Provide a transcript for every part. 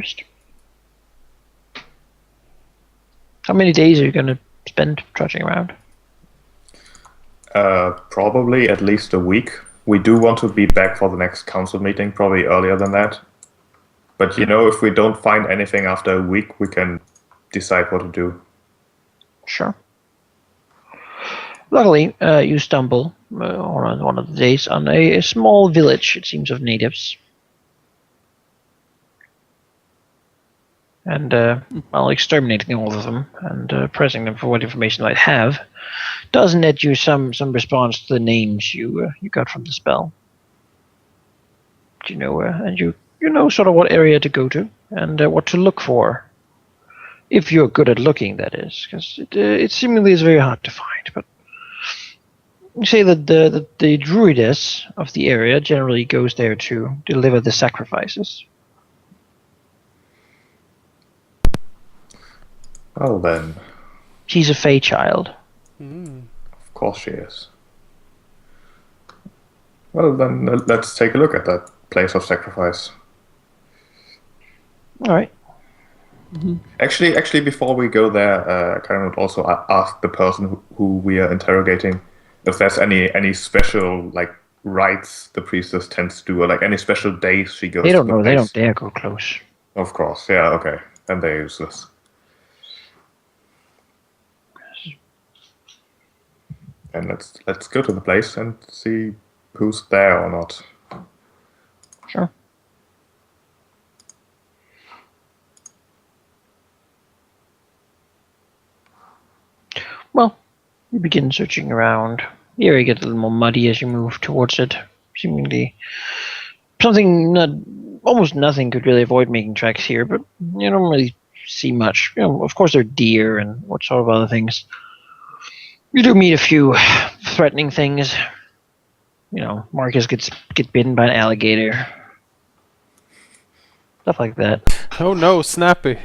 first. How many days are you going to spend trudging around? Probably at least a week. We do want to be back for the next council meeting, probably earlier than that. But if we don't find anything after a week, we can decide what to do. Sure. Luckily, you stumble on one of the days on a small village, it seems, of natives. And exterminating all of them and pressing them for what information they might have does net you some response to the names you got from the spell. And you know sort of what area to go to and what to look for. If you're good at looking, that is, because it seemingly is very hard to find. But you say that the druidess of the area generally goes there to deliver the sacrifices. Well then. She's a Fey child. Of course she is. Well then, let's take a look at that place of sacrifice. All right. Mm-hmm. Actually, before we go there, I kind of also ask the person who we are interrogating if there's any special rites the priestess tends to do, or any special days she goes. They don't to know. the They place. don't dare go close. Of course, yeah, okay, then they're useless. And let's go to the place and see who's there or not. Sure. Well, you begin searching around. The area gets a little more muddy as you move towards it. Seemingly, almost nothing could really avoid making tracks here, but you don't really see much. Of course, there are deer and what sort of other things. You do meet a few threatening things. Marcus get bitten by an alligator. Stuff like that. Oh no, Snappy.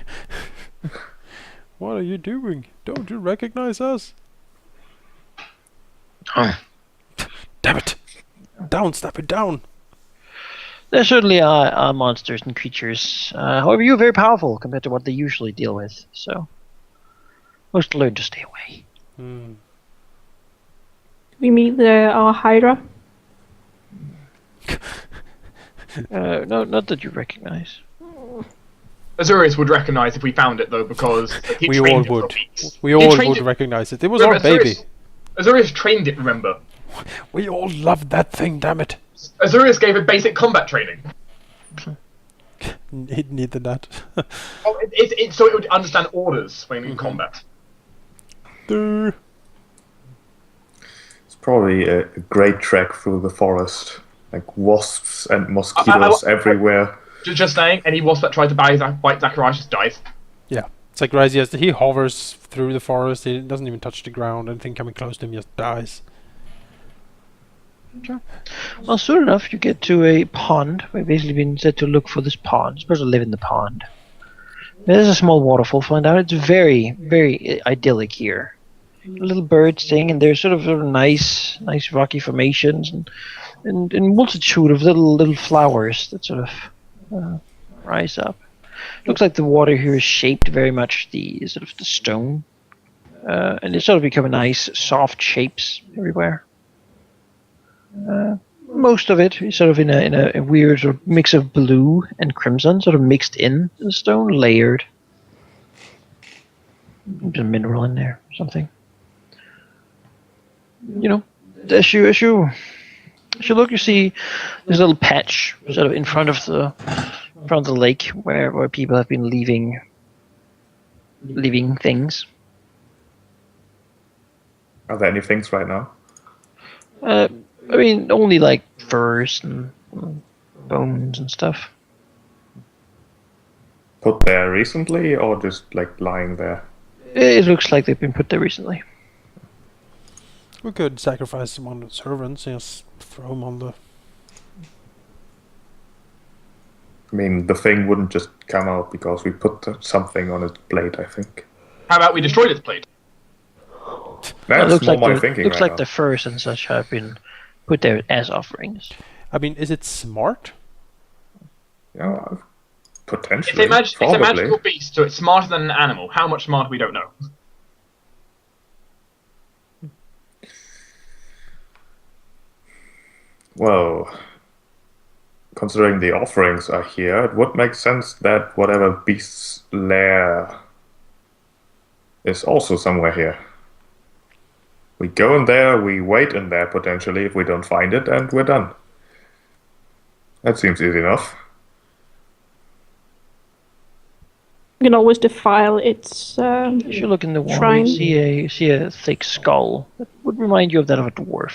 What are you doing? Don't you recognize us? Oh. Damn it! Down, Snappy, down! There certainly are monsters and creatures. However, you're very powerful compared to what they usually deal with, so most learn to stay away. We meet our Hydra. No, not that you recognize. Azurius would recognize if we found it, though, because he We all trained it would. for weeks. We all would recognize it. It was our baby. Azurius trained it, remember? We all loved that thing, damn it. Azurius gave it basic combat training. It needed that. So it would understand orders when in combat. Durr. It's probably a great trek through the forest. Wasps and mosquitoes everywhere. Just saying, any wasp that tried to bite Zacharias dies. Yeah. It's like Razias, he hovers through the forest, he doesn't even touch the ground, anything coming close to him just dies. Sure. Well, soon enough, you get to a pond. We've basically been said to look for this pond. You're supposed to live in the pond. There's a small waterfall, find out. It's very, very idyllic here. Little birds sing, and there's sort of nice rocky formations, and multitude of little flowers that sort of rise up. Looks like the water here is shaped very much the stone, and it's sort of become nice, soft shapes everywhere. Most of it is sort of in a weird sort of mix of blue and crimson, sort of mixed in the stone, layered. There's a mineral in there, or something. As you look, you see this little patch sort of in front of the lake where people have been leaving things. Are there any things right now? Only furs and bones and stuff. Put there recently, or just lying there? It looks like they've been put there recently. We could sacrifice one of the servants, just throw them on the... The thing wouldn't just come out because we put something on its plate, I think. How about we destroyed its plate? That's more my thinking. Looks right like now. the furs and such have been put there as offerings. Is it smart? Yeah, Potentially. It's a Probably. magical beast, so it's smarter than an animal. How much smarter, we don't know. Well, considering the offerings are here, it would make sense that whatever beast's lair is also somewhere here. We go in there, we wait in there potentially if we don't find it, and we're done. That seems easy enough. You can always defile its. If you look in the water, Shrine. you see a thick skull that would remind you of that of a dwarf.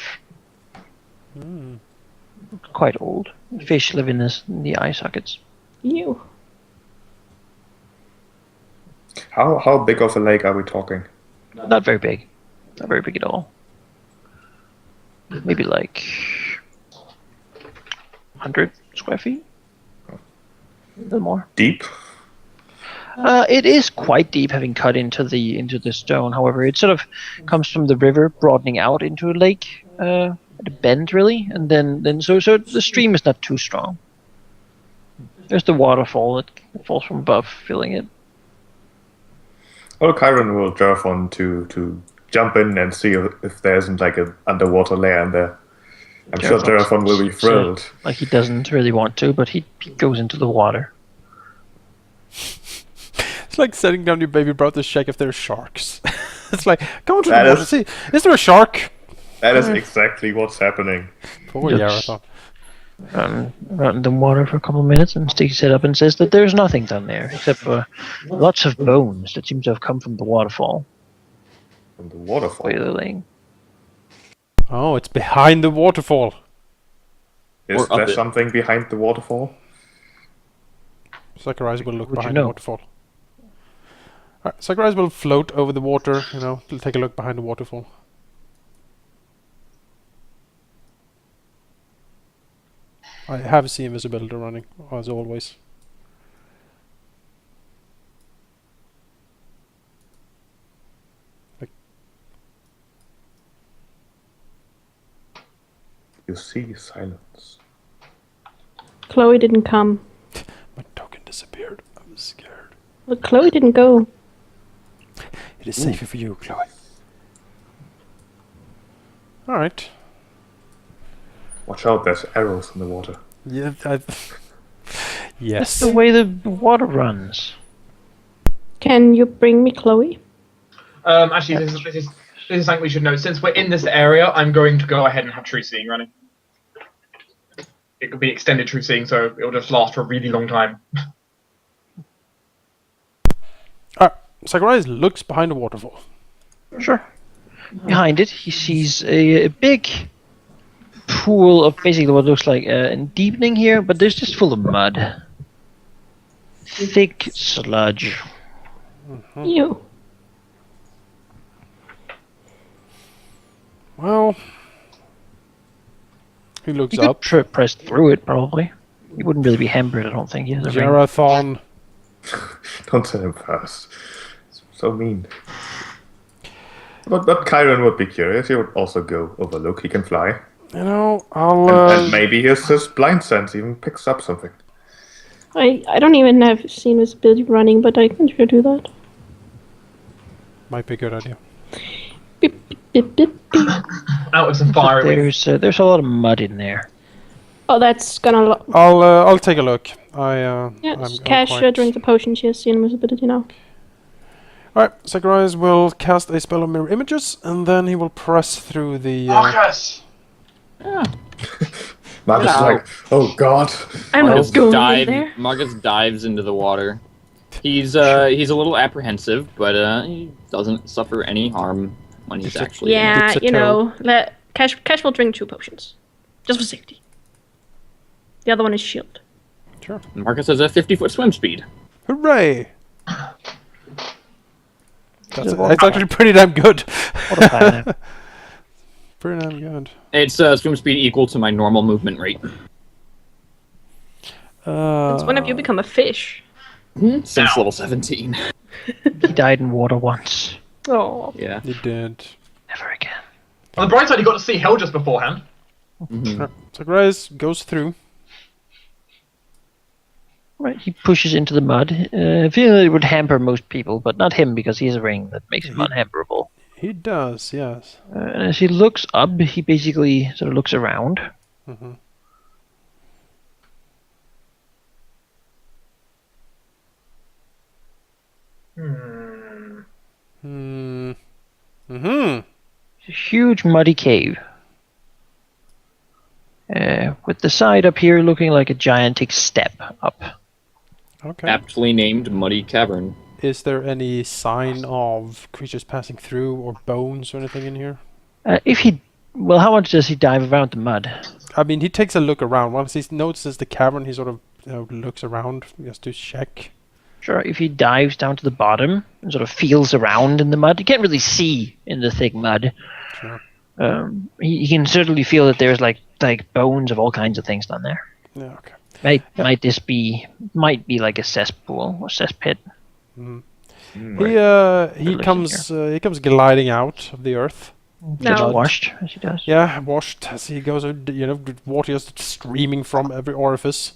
Quite old. Fish live in the eye sockets. You. How big of a lake are we talking? Not very big. Not very big at all. Maybe like 100 square feet? A little more. Deep? It is quite deep, having cut into the stone. However, it sort of comes from the river, broadening out into a lake, at a bend really, and then so the stream is not too strong. There's the waterfall that falls from above, filling it. Well, Chiron will drive on to jump in and see if there isn't like an underwater lair in there. I'm sure Geraphon will be thrilled. Like he doesn't really want to, but he goes into the water. It's like setting down your baby brother to check if there's sharks. It's like, go into That the water, is- see, is there a shark? That is exactly what's happening. Poor Looks- Yarathon. Out in the water for a couple of minutes and sticks it up and says that there's nothing down there except for lots of bones that seem to have come from the waterfall From the waterfall. where they're laying. Oh, it's behind the waterfall. Is Or up there it. something behind the waterfall? Zacharias will look Would you behind know? the waterfall. Alright, Zacharias will float over the water, he'll take a look behind the waterfall. I have seen invisibility running, as always. You see silence. Chloe didn't come. My token disappeared. I was scared. Well, Chloe didn't go. It is safer for you, Chloe. Alright. Watch out, there's arrows in the water. Yeah, That's yes. the way the water runs. Can you bring me Chloe? Actually, this is something we should know. Since we're in this area, I'm going to go ahead and have true seeing running. It could be extended true seeing, so it'll just last for a really long time. Alright, Zacharias looks behind the waterfall. Sure. Behind it, he sees a big pool of basically what looks like a deepening here, but there's just full of mud. Thick sludge. You. Well, he looks You could up. press through it, probably. You wouldn't really be hampered, I don't think. He has a ring. Yarathon. Don't tell him first. It's so mean. But Chiron would be curious. He would also go overlook. He can fly. I'll. And maybe his blind sense even picks up something. I don't even have seen visibility running, but I can sure do that. Might be a good idea. Beep, beep, beep, beep. Out with some fire. There's a lot of mud in there. Oh, that's gonna. I'll take a look. Yeah, I'm Cash quite- drink the potion. She has seen invisibility now. Alright, Zacharias will cast a spell of mirror images, and then he will press through the. Marcus! Marcus is Ow. like, oh god. I'm Marcus, not going in there. Marcus dives into the water. He's a little apprehensive, but he doesn't suffer any harm when he's It's a- actually. Yeah, Dips a you toe. know, let Cash will drink 2 potions, just for safety. The other one is shield. Sure. Marcus has a 50-foot swim speed. Hooray! It's actually pretty damn good. What a plan. Pretty damn good. It's swim speed equal to my normal movement rate. It's when have you become a fish? Since level 17. He died in water once. Oh, Yeah. You did. Never again. On the bright side, you got to see hell just beforehand. Alright, Zacharias goes through. Right, he pushes into the mud. I feel it would hamper most people, but not him because he has a ring that makes him unhamperable. He does, yes. And as he looks up, he basically sort of looks around. Mm-hmm. Mm-hmm. It's a huge muddy cave. With the side up here looking like a gigantic step up. Okay. Aptly named Muddy Cavern. Is there any sign of creatures passing through or bones or anything in here? How much does he dive around the mud? I mean, he takes a look around. Once he notices the cavern, he sort of looks around just to check. Sure, if he dives down to the bottom and sort of feels around in the mud, you can't really see in the thick mud. Sure. He can certainly feel that there's like bones of all kinds of things down there. Yeah, okay. Might be like a cesspool or cesspit. He comes gliding out of the earth. Gets No. washed as he does. Yeah, washed as he goes. Water just streaming from every orifice.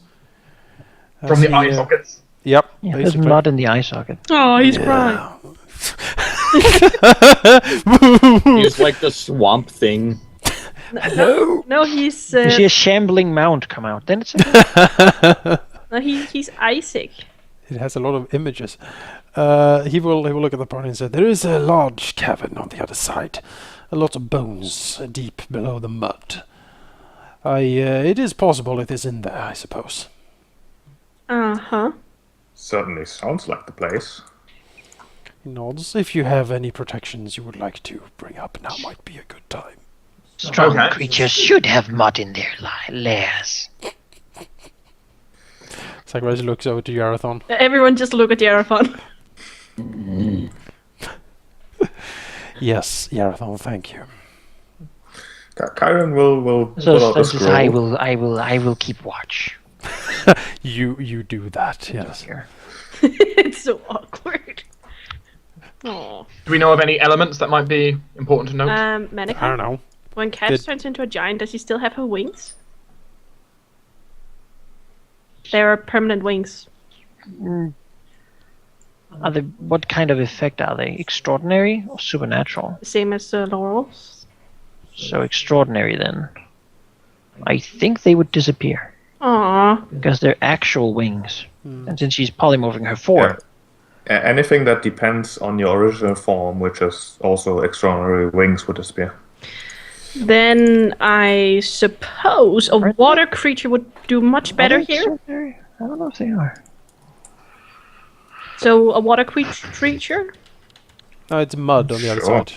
From the eye sockets. Yep. Yeah, there's basically. mud in the eye socket. Oh, he's crying. He's like the swamp thing. No, he's You see a shambling mount come out. Then it's no, he's Isaac. It has a lot of images. He will look at the party and say, "There is a large cavern on the other side. A lot of bones deep below the mud. It is possible it is in there, I suppose." Uh-huh. Certainly sounds like the place. He nods. If you have any protections you would like to bring up, now might be a good time. strong Okay. creatures should have mud in their lairs. Sakurai looks over to Yarathon. Everyone just look at Yarathon. Yes, Yarathon, thank you. Chiron will So pull out a says, scroll. I will keep watch. You do that, yes. Here. It's so awkward. Oh. Do we know of any elements that might be important to note? Manica, I don't know. when Cat turns into a giant, does he still have her wings? There are permanent wings. Are they? What kind of effect are they? Extraordinary or supernatural? Same as Laurel's. So extraordinary then. I think they would disappear Aww. because they're actual wings, and since she's polymorphing her form, Anything that depends on your original form, which is also extraordinary wings, would disappear. Then I suppose a water creature would do much better Are they here. extraordinary? I don't know if they are. So a water creature? No, it's mud on the other Sure. side.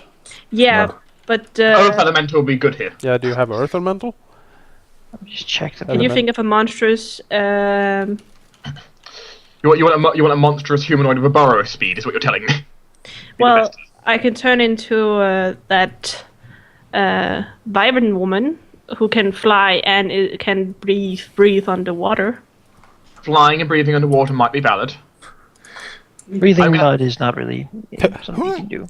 Yeah, Mud. but Earth elemental would be good here. Yeah, do you have Earth Elemental? Let me just check the. can you element. think of a monstrous? You want a monstrous humanoid with a burrow speed, is what you're telling me. Be the Well, best. I can turn into that Wyvern woman who can fly and can breathe underwater. Flying and breathing underwater might be valid. Breathing I'm gonna- mud is not really something you can do.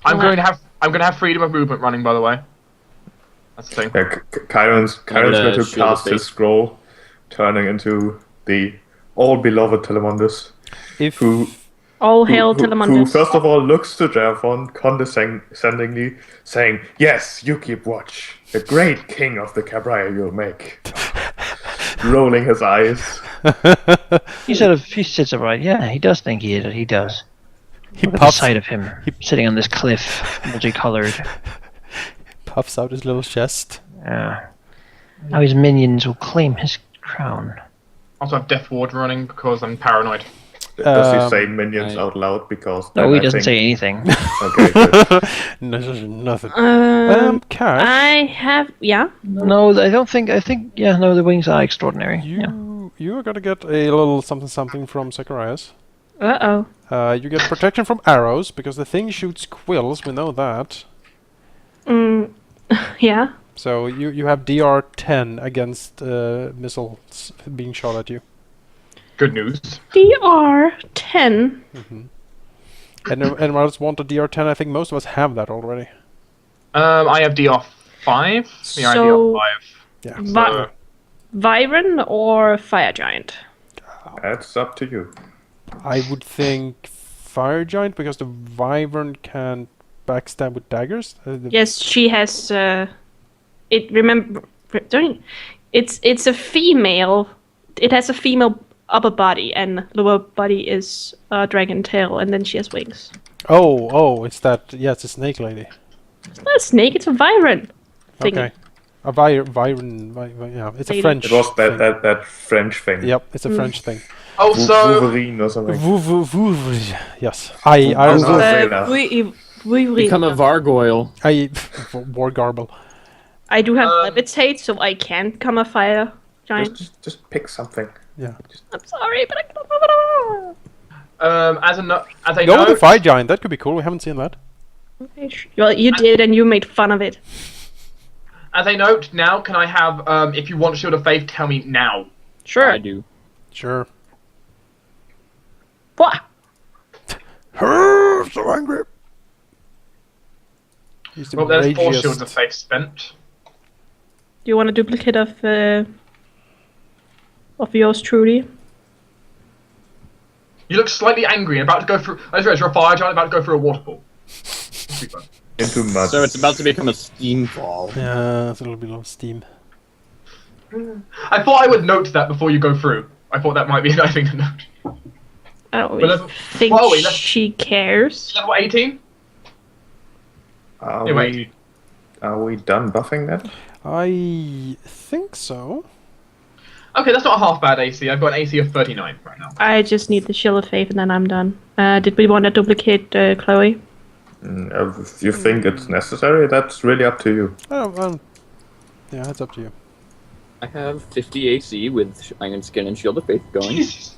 I'm going to have freedom of movement running, by the way. That's the thing. Chiron's going to shield of cast his faith. scroll, turning into the all-beloved Telemundus, If who All hail who Telemundus. first of all looks to Javon condescendingly, saying, "Yes, you keep watch. The great king of the Cabraya you'll make." Rolling his eyes. He sits upright. Yeah, he does think he is. He does. he Look at the puffs, sight of him sitting on this cliff, multicolored. puffs out his little chest. Now his minions will claim his crown. Also have Death Ward running because I'm paranoid. Does he say minions I- out loud? Because No, then he I doesn't think- say anything. Okay, good. No, nothing. Cash, I have No, I don't think. I think. Yeah, no, the wings are extraordinary. Yeah. you are gonna get a little something from Zacharias. Uh oh. You get protection from arrows because the thing shoots quills. We know that. Yeah. So you have DR 10 against missiles being shot at you. Good news. DR 10. And anyone else want a DR 10? I think most of us have that already. I have DR 5. Yeah, I have So- DR 5. Yeah. Vi- Wyvern or Fire Giant? That's up to you. I would think fire giant because the wyvern can backstab with daggers. Yes, she has. It's a female. It has a female upper body and lower body is a dragon tail, and then she has wings. Oh, it's that. Yeah, it's a snake lady. It's not a snake. It's a wyvern. Thingy. Okay. A wyvern. Yeah, it's a Lady. French. It was thing. that French thing. Yep, it's a French thing. Also, Wolverine or something. Yes, I Woo- also Fair enough. Become a Vargoyle. war garble. I do have levitate, so I can become a fire giant. Just pick something. Yeah. I'm sorry, but I can't. as a Go with the note, fire giant. That could be cool. We haven't seen that. Well, you did, and you made fun of it. as a note, now can I have? If you want Shield of Faith, tell me now. Sure. I do. Sure. What? So angry. He's the Well, there's 4 ragiest. Shields of Faith spent. Do you want a duplicate of yours truly? You look slightly angry and about to go through. I just realized you're a fire giant about to go through a waterfall. Must be fun. Into mud. So it's about to become a steam fall. Yeah, it's a little bit of steam. I thought I would note that before you go through. I thought that might be a nice thing to note. I don't Well, really let's- think Chloe, let's- she cares. Level 18? Are Yeah, wait. we done buffing that? I think so. Okay, that's not a half bad AC. I've got an AC of 39 right now. I just need the Shield of Faith, and then I'm done. Did we want to duplicate Chloe? If you think it's necessary, that's really up to you. Yeah, it's up to you. I have 50 AC with Iron Skin and Shield of Faith going. Jesus.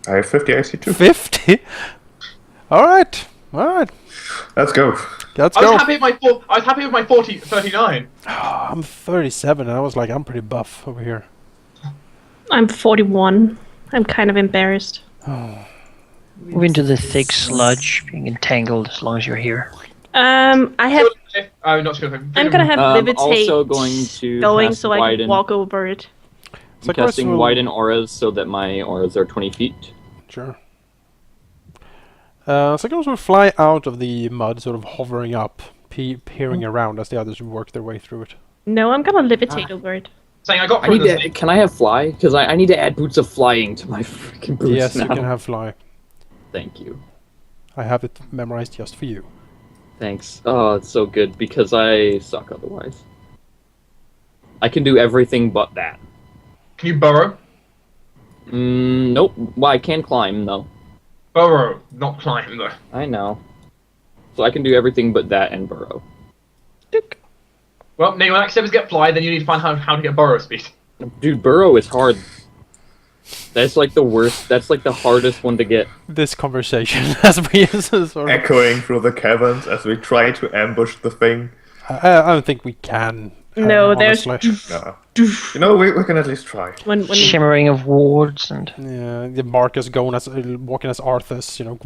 I have 50 AC too. 50? Alright. Let's go. Let's I was go. happy with my 39. I'm 37 and I was like, I'm pretty buff over here. I'm 41. I'm kind of embarrassed. Move into the thick sludge, being entangled as long as you're here. I have. Not Shield of Faith. I'm gonna have levitate also going to going cast so I widen. can walk over it. I'm casting widen auras so that my auras are 20 feet. Sure. Cyclones will fly out of the mud, sort of hovering up, peering around as the others work their way through it. No, I'm gonna levitate over it. Saying I got I through need this. to. Can I have fly? Because I need to add boots of flying to my freaking boots Yes, now. you can have fly. Thank you. I have it memorized just for you. Thanks. Oh, it's so good because I suck otherwise. I can do everything but that. Can you burrow? Nope. Well, I can climb though. Burrow, not climb though. I know. So I can do everything but that and burrow. Well, now your next step is get fly, then you need to find how to get burrow speed. Dude, burrow is hard. That's like the worst. That's like the hardest one to get. This conversation as we sort of, Echoing through the caverns as we try to ambush the thing. I don't think we can. No, there's- honestly. No. You know, we can at least try. When Shimmering of wards and Yeah, the Marcus going as walking as Arthas, you know.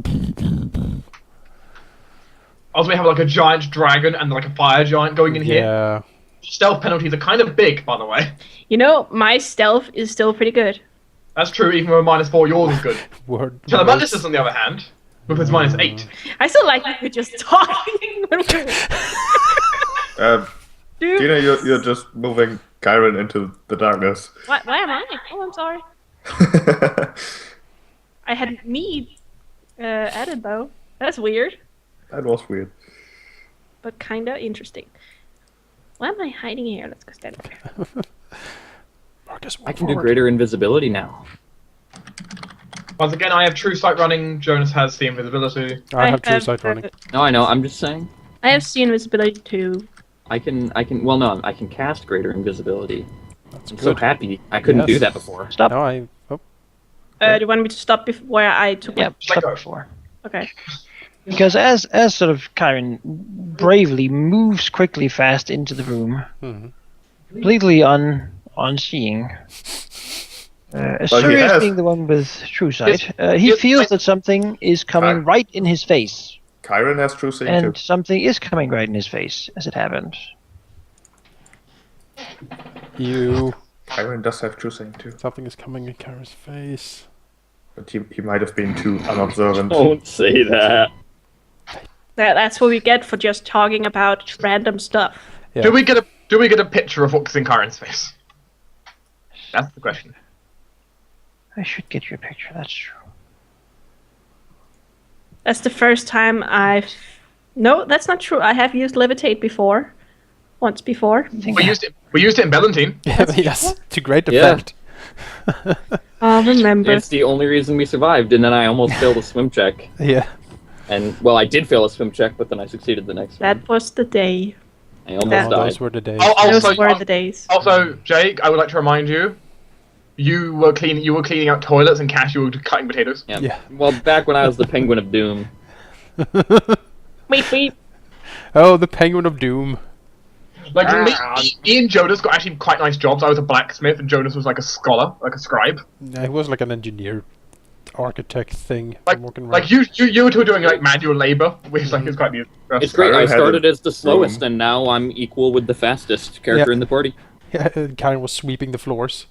Also, we have like a giant dragon and like a fire giant going in here. Yeah. Stealth penalties are kind of big, by the way. you know, my stealth is still pretty good. That's true, even with a -4, yours is good. Word. Telemantis, on the other hand, with his -8. I still like that we're just talking. Dude, Tina, you're just moving Kyron into the darkness. why am I? Oh, I'm sorry. I had me added though. That's weird, That was weird. but kinda interesting. Why am I hiding here? Let's go stand there. Marcus, I can do greater invisibility now. Once again, I have True Sight running, Jonas has the invisibility. I have true sight running. No, I know. I'm just saying. I have seen invisibility too. I can. Well, no, I can cast greater invisibility. That's I'm good. so happy. I couldn't do Yes. that before. stop. No, I. Oh, Do you want me to stop where I took Yep, Let stop go. before. Okay. Because as sort of Kyron bravely moves quickly fast into the room, completely unseeing. Assyria has- being the one with true sight, Yes, he yes, feels I- that something is coming right in his face, Kyron has true seeing and too. something is coming right in his face as it happens. you. Kyron does have true seeing too, Something is coming in Kara's face. but he might have been too unobservant. Don't say that. That's what we get for just talking about random stuff. Yeah. Do we get a picture of what's in Kyron's face? That's the question. I should get you a picture. That's true. That's the first time I've. No, that's not true. I have used levitate before, once before. We used it in Bellantine. Yes, to great Yeah. effect. I'll remember. It's the only reason we survived, and then I almost failed a swim check. Yeah. And, well, I did fail a swim check, but then I succeeded the next one. That was the day. I almost that- Oh, died. those were the days. Those were the days. Also, Jake, I would like to remind you, you were cleaning out toilets, and Cash, you were cutting potatoes. Yeah. Yeah. Well, back when I was the Penguin of Doom. Wait. Oh, the Penguin of Doom. Like me and Jonas got actually quite nice jobs. I was a blacksmith, and Jonas was like a scholar, like a scribe. Yeah, he was like an engineer, architect thing. Like, walking around. like you two were doing like manual labor, which like is quite neat. It's great. I had started a as the slowest, room. and now I'm equal with the fastest character Yeah. in the party. Yeah, Karen was sweeping the floors.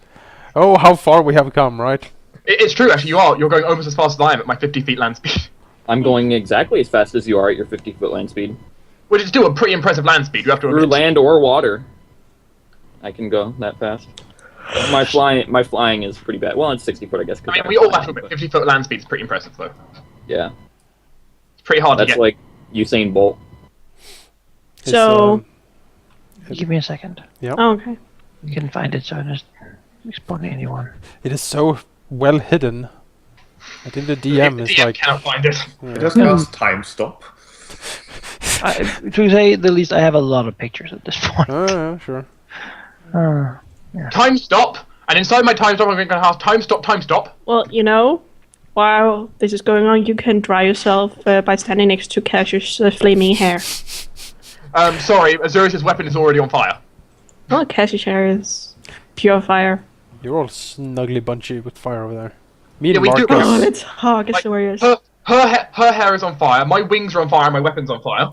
Oh, how far we have come, right? It's true, actually. You're going almost as fast as I am at my 50 feet land speed, I'm going exactly as fast as you are at your 50-foot land speed. which is still a pretty impressive land speed. You have to Through admit. land or water, I can go that fast. My flying is pretty bad. Well, it's 60 foot, I guess. 'cause I mean, I'm we all flying, have to admit, but 50-foot land speed is pretty impressive, though. Yeah, It's pretty hard to that's get. like Usain Bolt. It's, So- Give me a second. Oh, okay. You can find it, so I'm just responding to anyone. it is so well hidden. I think the DM the is DM like. cannot find it. I just cast time stop. To say the least, I have a lot of pictures at this point. Oh, yeah, sure. Time stop, and inside my time stop, I'm going to have time stop. Well, while this is going on, you can dry yourself by standing next to Cash's flaming hair. Sorry, Azurius' weapon is already on fire. Oh, Cash's hair is pure fire. You're all snugly bunchy with fire over there. Me and Yeah, we do- Marcus. Oh, let's hug Azorius. Her hair is on fire. My wings are on fire. My weapon's on fire.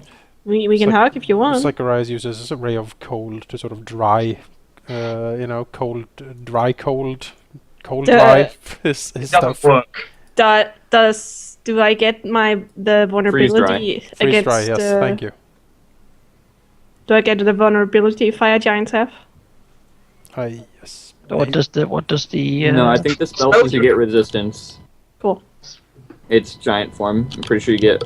We can like- hug if you want. Zacharias uses a ray of cold to sort of dry, cold, dry, cold, dry his It stuff. doesn't work. Do I get the vulnerability Freeze against? dry, yes, thank you. Do I get the vulnerability fire giants have? Yes. What does the No, I think the spell spell says you get resistance. Cool. It's giant form. I'm pretty sure you get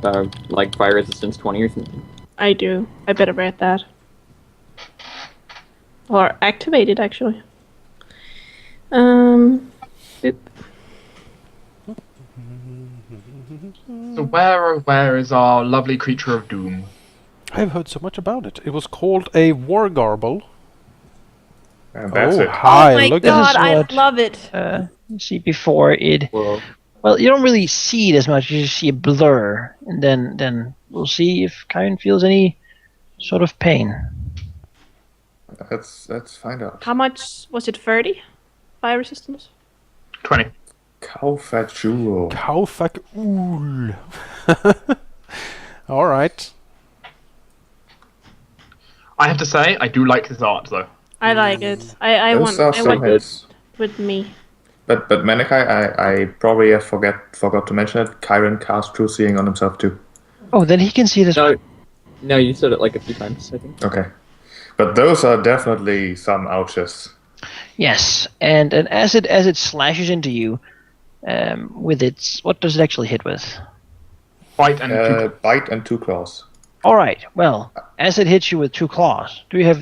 like fire resistance 20 or something. I do. I better read that. Or activate it, actually. Boop. So where is our lovely creature of doom? I've heard so much about it. It was called a war garble. And that's Oh, it. hi, Oh my look god, at is I what- love it. you see before it? Well, Well, you don't really see it as much. You just see a blur, and then we'll see if Kyron feels any sort of pain. Let's find out. How much was it? 30? Fire resistance? 20. Cow fat jewel. Kaufak Ool. Alright. I have to say, I do like this art, though. I like it. I Those are want some it hits. with me. But Manikai, I probably forgot to mention it. Kyron cast True Seeing on himself too. Oh, then he can see this. no, you said it like a few times, I think. Okay. But those are definitely some ouches. Yes, and as it slashes into you, with its what does it actually hit with? Bite and Bite and 2 claws. All right. Well, as it hits you with 2 claws, do we have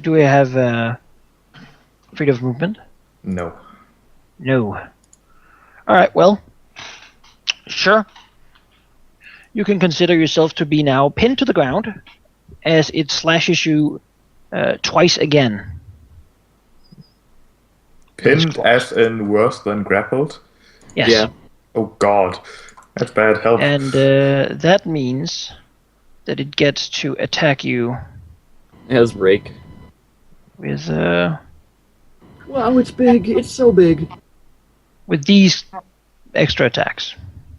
freedom of movement? No. No. All right. Well, sure. You can consider yourself to be now pinned to the ground, as it slashes you twice again. Pinned as in worse than grappled? Yes. Yeah. Oh god. That's bad help. And that means that it gets to attack you It has rake. with Wow, it's big. It's so big. with these extra attacks.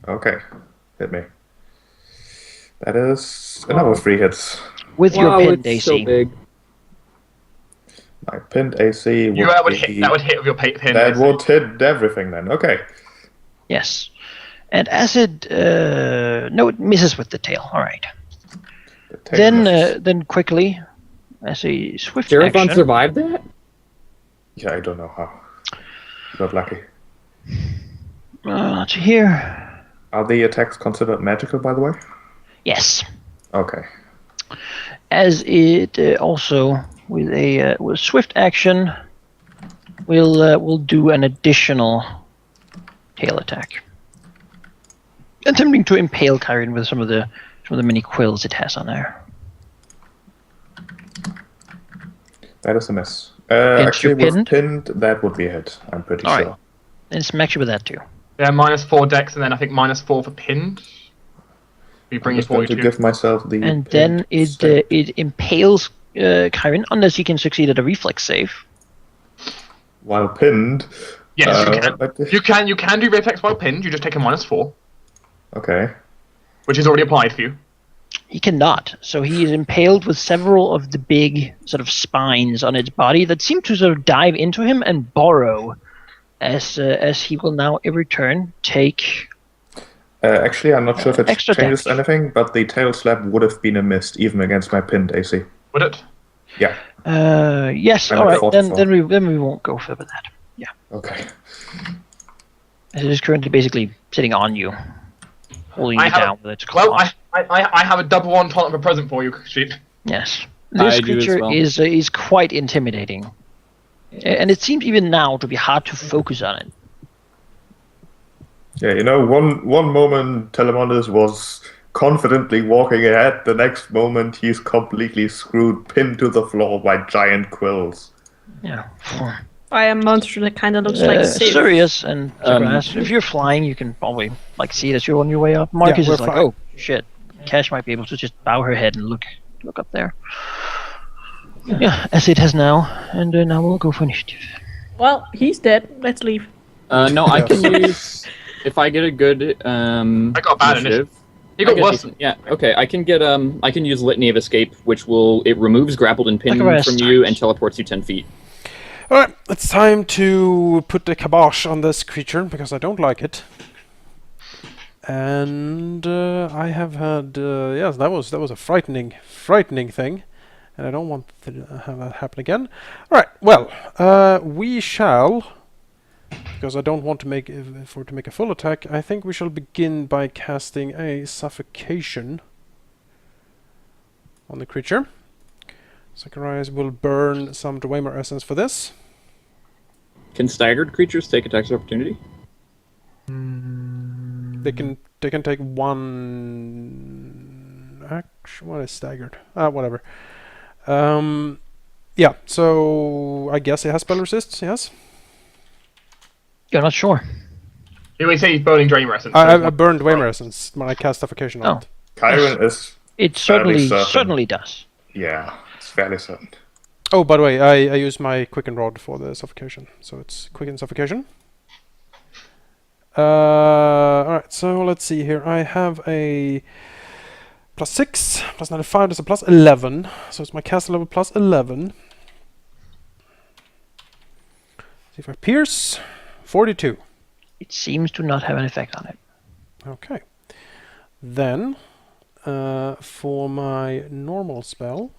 Okay. Hit me. That is another 3 hits. With your Wow, pinned it's AC. so big. My pinned AC would That would be... hit. That would hit with your pin. That would hit everything then. Okay. Yes. And acid, no, it misses with the tail. All right. The tail misses. Then quickly, as a swift Sheriff action. survived that? Yeah, I don't know how. Got lucky. Let's see here. Are the attacks considered magical, by the way? Yes. Okay. As it also with a swift action, will do an additional tail attack, attempting to impale Kyron with some of the many quills it has on there. That is a miss. Against Actually, your with pinned, that would be a hit. I'm pretty All sure. right. And smack you with that too. Yeah, -4 dex, and then I think -4 for pinned. You I'm bring it just going to 42. give myself the. And then pinned stat. it impales Kyron unless he can succeed at a reflex save. While pinned. Yes, you can. but- You can do reflex while pinned. You just take a -4, Okay. which is already applied for you. He cannot. So he is impaled with several of the big sort of spines on its body that seem to sort of dive into him and burrow, as he will now every turn take. Actually, I'm not sure if it Extra changes damage. anything, but the tail slap would have been a miss even against my pinned AC. Would it? Yeah. Yes. I'm All at right. 44. Then we won't go further that. Yeah. Okay. As it is currently basically sitting on you, holding you down with its claws. Well, I have a double on taunt of a present for you, Sheep. Yes. I This do as creature well. is quite intimidating, and it seems even now to be hard to focus on it. Yeah, you know, one moment Telemondus was confidently walking ahead, the next moment he's completely screwed, pinned to the floor by giant quills. Yeah. By a monster that kind of looks like Sif. Sirius and Zagras, if you're flying, you can probably see it as you're on your way up. Marcus we're is like, flying. oh shit. Cash might be able to just bow her head and look up there. Yeah, as it has now, and now we'll go for initiative. Well, he's dead. Let's leave. No, I can use if I get a good I got a bad initiative. You got I get worse. decent- yeah, okay. I can get I can use Litany of Escape, which removes grappled and pinned Like a from you and teleports you 10 feet. Alright, it's time to put the kibosh on this creature, because I don't like it. And I have had... yes, that was a frightening thing. And I don't want to have that happen again. Alright, well, we shall... Because I don't want to make a full attack, I think we shall begin by casting a suffocation on the creature. Zacharias will burn some Dwemer essence for this. Can staggered creatures take attacks of opportunity? They can take one action. What is staggered? Whatever. Yeah. So I guess it has spell resists. Yes. You're not sure. You would say he's burning Drain Essence. I burned Dwemer essence when I cast suffocation on Oh. it. Kyron is... It fairly certain. certainly does. Yeah, it's fairly certain. Oh, by the way, I use my quicken rod for the suffocation, so it's quicken suffocation. Alright, so let's see here. I have a +6, +95, that's a +11. So it's my caster level +11. See if I pierce. 42. It seems to not have an effect on it. Okay. Then, for my normal spell,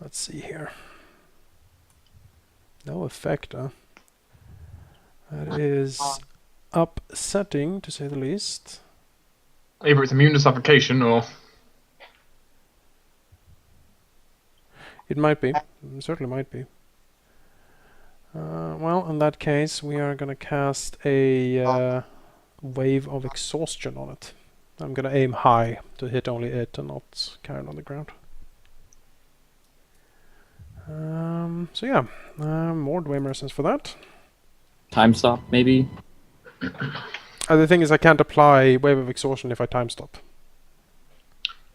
let's see here. No effect, huh? That is upsetting, to say the least. Either it's immune to suffocation or... It might be. It certainly might be. Well, in that case, we are going to cast a wave of exhaustion on it. I'm going to aim high to hit only it and not Karen on the ground. So yeah, more Dwemer essence for that. Time stop, maybe? The thing is, I can't apply wave of exhaustion if I time stop.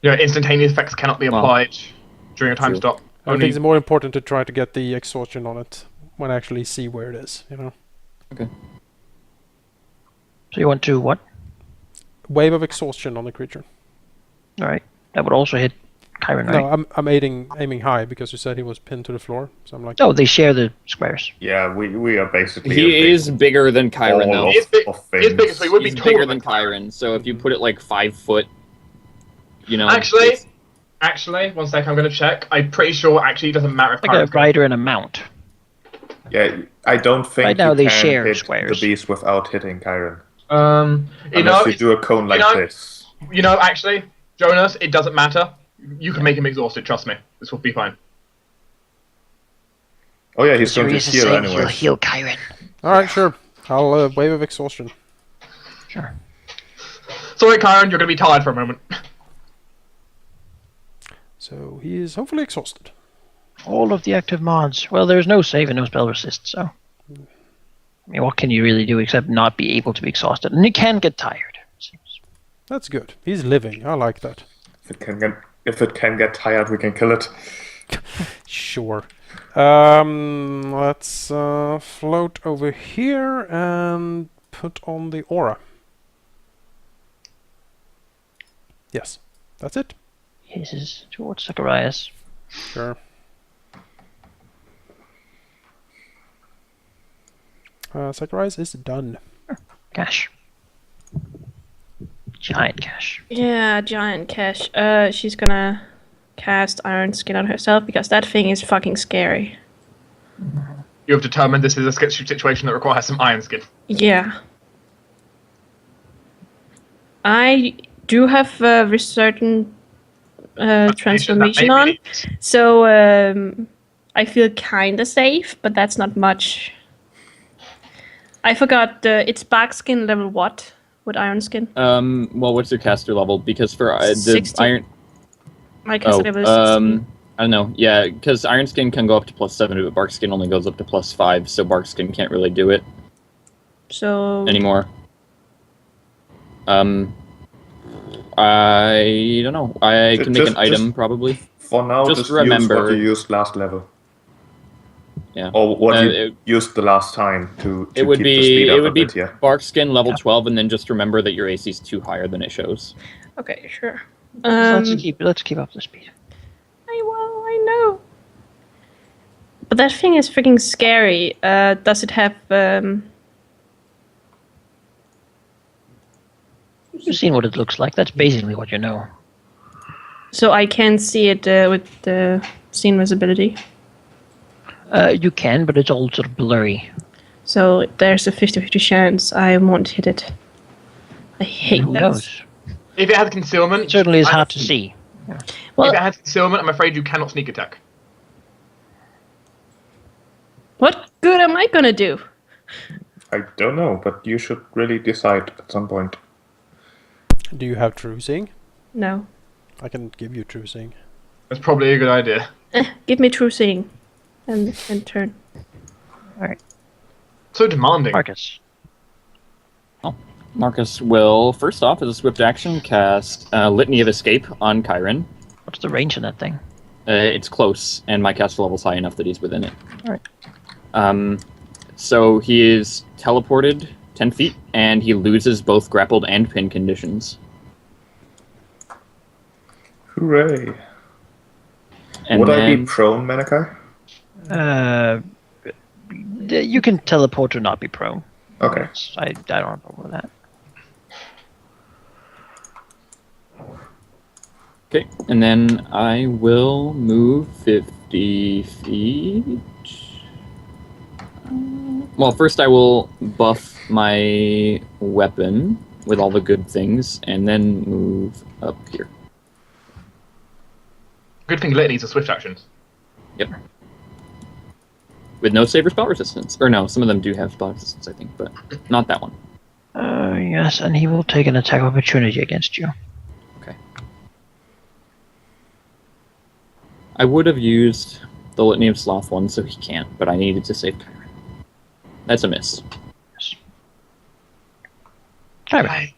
Yeah, instantaneous effects cannot be Well, applied during a time true. stop. I Only think it's more important to try to get the exhaustion on it when I actually see where it is, you know. Okay. So you want to what? Wave of exhaustion on the creature. All right. That would also hit Kyron, right? No, I'm aiming high because you said he was pinned to the floor. So I'm like, Oh, they share the squares. Yeah, we are basically. a He big is bigger than Kyron, ball though. He is big. of He is bigger, so he would be He's taller bigger than Kyron. So if you put it like 5 foot, you know. Actually, one sec, I'm going to check. I'm pretty sure actually it doesn't matter if Like a Kyron's gonna- rider and a mount. Yeah, I don't think Right now you they can share hit squares. the beast without hitting Kyron. you Unless know, you do a cone like this. you know, actually, Jonas, it doesn't matter. You can make him exhausted. Trust me, this will be fine. Oh yeah, he's going to Sirius is heal saying anyway. he'll heal Kyron. all right, sure. I'll wave of exhaustion. Sure. Sorry, Kyron, you're going to be tired for a moment. So he is hopefully exhausted. All of the active mods. Well, there's no save and no spell resist, so. I mean, what can you really do except not be able to be exhausted? And you can get tired. Seems. That's good. He's living. I like that. If it can get tired, we can kill it. Sure. Let's float over here and put on the aura. Yes, that's it. Hisses towards Zacharias. Sure. Zacharias is done. Cash. Giant cash. Yeah, giant cash. She's gonna cast Iron Skin on herself because that thing is fucking scary. You have determined this is a situation that requires some iron skin. Yeah. I do have a certain transformation on, so I feel kinda safe, but that's not much. I forgot, it's bark skin level what with Iron Skin? Well, what's your caster level? Because for the 60. Iron... My caster level is 16. I don't know. Yeah, because Iron Skin can go up to +7, but Bark Skin only goes up to +5, so Bark Skin can't really do it So anymore. I don't know. I can make an item, probably. For now, Just just remember- use what you used last level. Yeah. Or what you it- used the last time to It would keep the be speed up it would a be bit, yeah. Bark Skin level 12, and then just remember that your AC is 2 higher than it shows. okay, sure. Let's keep up the speed. I know. But that thing is freaking scary. Does it have You've seen what it looks like. That's basically what you know. so I can see it with the scene visibility. You can, but it's all sort of blurry. So there's a 50-50 chance I won't hit it. I hate Who that. knows? If it has concealment, It certainly is hard to see. Well, if it has concealment, I'm afraid you cannot sneak attack. what good am I gonna do? I don't know, but you should really decide at some point. Do you have true seeing? No. I can give you true seeing. That's probably a good idea. Give me true seeing. And turn. So demanding. Marcus. Marcus will, first off, as a swift action, cast Litany of Escape on Kyron. What's the range in that thing? It's close, and my caster level's high enough that he's within it. Alright. So he is teleported 10 feet, and he loses both grappled and pin conditions. Hooray! And Would I then, be prone, Menakai? You can teleport or not be prone. Okay. I don't have a problem with that. Okay, and then I will move 50 feet. Well, first I will buff my weapon with all the good things, and then move up here. Good thing Litany's a swift action. Yep. With no save or spell resistance. Or no, some of them do have spell resistance, I think, but not that one. Yes, and he will take an attack of opportunity against you. Okay. I would have used the Litany of Sloth one, so he can't, but I needed to save Kyron. That's a miss. Kyron.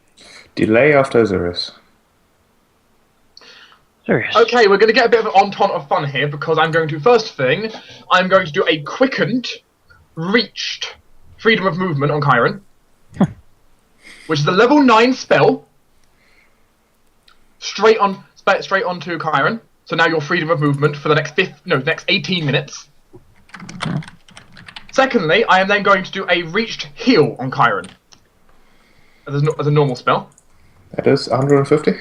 Delay after Azurus. Serious. Okay, we're going to get a bit of an entente of fun here because I'm going to, first thing, I'm going to do a quickened, reached freedom of movement on Kyron, which is a level 9 spell, straight onto Kyron. So now you're freedom of movement for the next 18 minutes. Secondly, I am then going to do a reached heal on Chiron. As a normal spell. That is 150?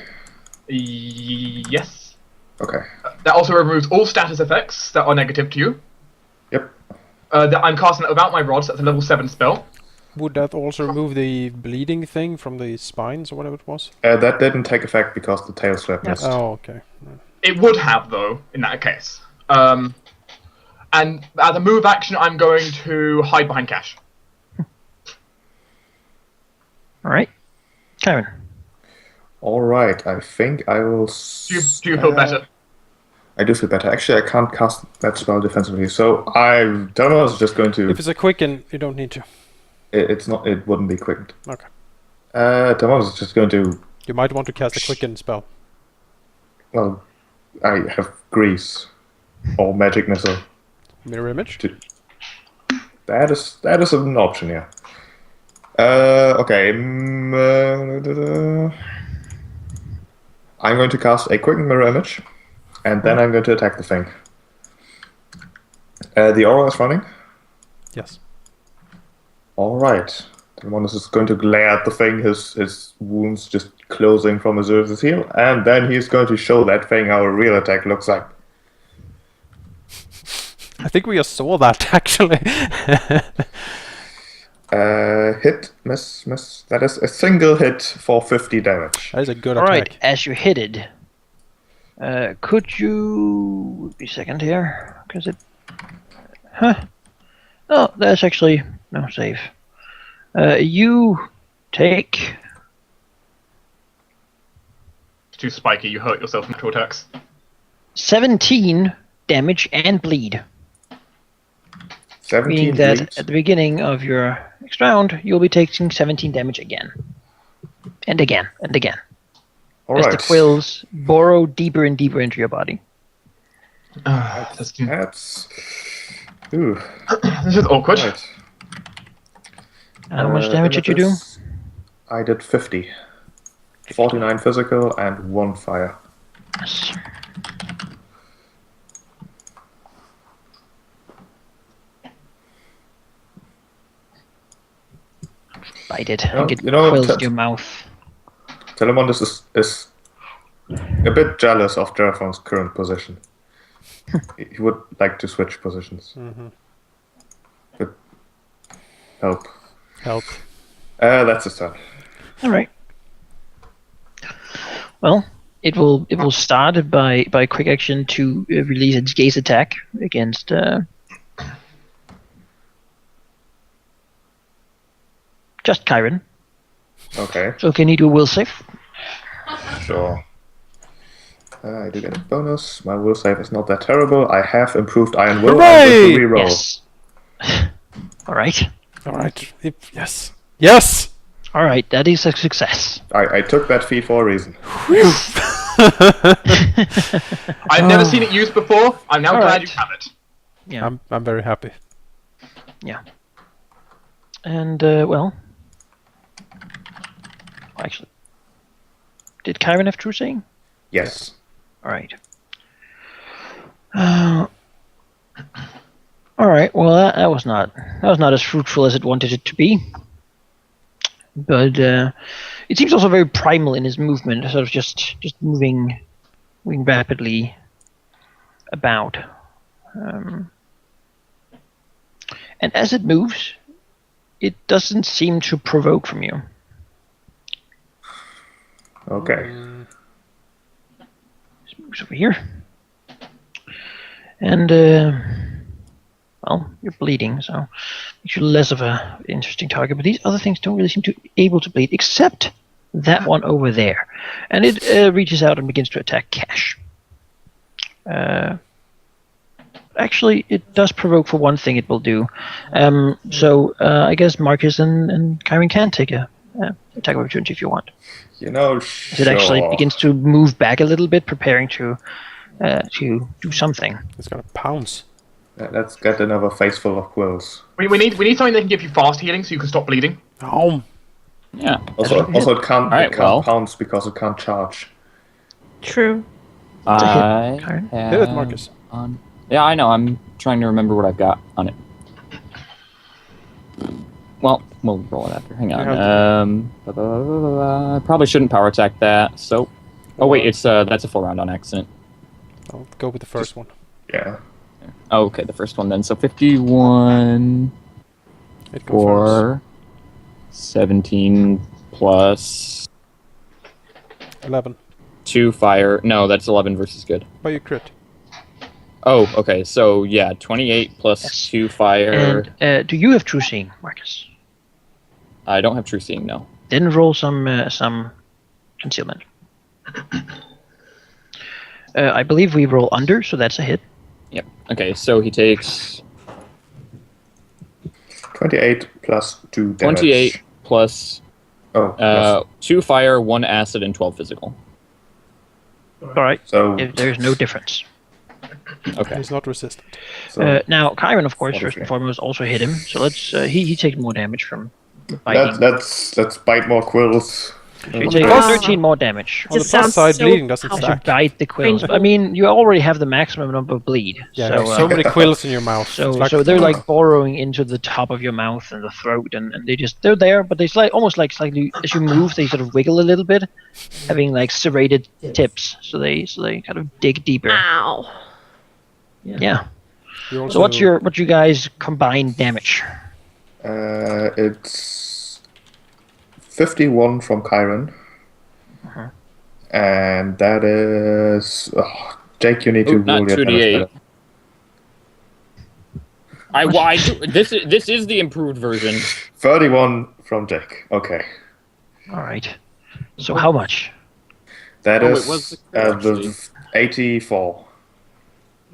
Yes. Okay. That also removes all status effects that are negative to you. Yep. I'm casting it without my rods. That's a level 7 spell. Would that also remove the bleeding thing from the spines or whatever it was? That didn't take effect because the tail slap missed. Oh, okay. It would have, though, in that case. And as a move action, I'm going to hide behind Cash. Alright. Chiron. Alright, I think I will... Do you feel better? I do feel better. Actually, I can't cast that spell defensively, so Thomas is just going to... If it's a quicken, you don't need to. It wouldn't be quickened. Okay. Thomas is just going to... You might want to cast a quicken spell. Well, I have Grease. Or Magic Missile. Mirror image? That is an option, yeah. Okay. I'm going to cast a quick mirror image, and then I'm going to attack the thing. The aura is running. Yes. Alright. Demonus is going to glare at the thing, his wounds just closing from his heal, and then he's going to show that thing how a real attack looks like. I think we just saw that, actually. Hit, miss. That is a single hit for 50 damage. That is a good Alright, attack. as you hit it, could you... Be a second here, because it... Huh. Oh, that's actually... No, save. You take... It's too spiky, you hurt yourself from two attacks. 17 damage and bleed. 17 Meaning that bleeds. at the beginning of your next round, you'll be taking 17 damage again. And again, and again. As the Alright. quills burrow deeper and deeper into your body. That's Ooh. this is awkward. Right. How much damage did you do? I did 50. 49 physical and 1 fire. Yes. Bite it. No, Get you know, quills in your mouth. Telemondus is a bit jealous of Jerafon's current position. He would like to switch positions. Mm-hmm. But help. Help. That's his turn. All right. Well, it will start by quick action to release its gaze attack against. Just Chiron. Okay, So can you do a will save? sure. I do get a bonus. My will save is not that terrible. I have improved Iron Will. Hooray! I'm going to reroll. Yes. All right. Alright. Yes. Yes! All right. That is a success. I took that feat for a reason. I've never seen it used before. I'm now glad Alright. you have it. Yeah. I'm very happy. Yeah. And well, actually, did Chiron have true saying? Yes. All right. All right. Well, that was not as fruitful as it wanted it to be. But it seems also very primal in his movement, sort of just moving rapidly about. And as it moves, it doesn't seem to provoke from you. Okay. Just moves over here. And, well, you're bleeding, so makes you less of a interesting target. But these other things don't really seem to be able to bleed, except that one over there. And it reaches out and begins to attack Cash. Actually, it does provoke for one thing it will do. So I guess Marcus and Chiron can take a attack of opportunity if you want. You know, As it actually begins to move back a little bit, preparing to do something. It's gonna pounce. Let's get another face full of quills. We need something that can give you fast healing so you can stop bleeding. Oh. Yeah. Also, it can't Alright, well. pounce because it can't charge. True. I Karen. have Hit it, Marcus. Yeah, I know. I'm trying to remember what I've got on it. Well, we'll roll it after. Hang You on. I probably shouldn't power attack that. So, oh wait, it's that's a full round on accident. I'll go with the first one. Yeah. Oh, okay, the first one then. So 51 It confirms. for 17 plus 11. 2 fire. No, that's 11 versus good. But you crit. Oh, okay. So yeah, 28 plus Yes. 2 fire. And do you have true seeing, Marcus? I don't have true seeing. No. Then roll some concealment. I believe we roll under, so that's a hit. Yep. Okay, so he takes 28 plus 2 damage. 28 plus Oh, 2 fire, 1 acid, and 12 physical. All right. so, If there's no difference. Okay. He's not resistant. Now, Chiron, of course, first Obviously. and foremost, also hit him. So let's. He takes more damage from biting. let's bite more quills. So you take Plus- 13 more damage. On the Just plus sounds side, so bleeding doesn't powerful. As you stack. bite the quills. But, I Painful. mean, you already have the maximum number of bleed. Yeah, so, there's so many quills in your mouth. So, It's like- so they're like burrowing into the top of your mouth and the throat, and they're there, but they almost like slightly as you move, they sort of wiggle a little bit, having like serrated tips, so they kind of dig deeper. Ow. Yeah. You're So also- what's you guys combined damage? It's 51 from Chiron. Uh-huh. And that is... Oh, Jake, you need to Ooh, not roll your 2d8. damage better. This is the improved version. 31 from Jake. Okay. All right. So how much? That Oh, it is was the crit, the 84.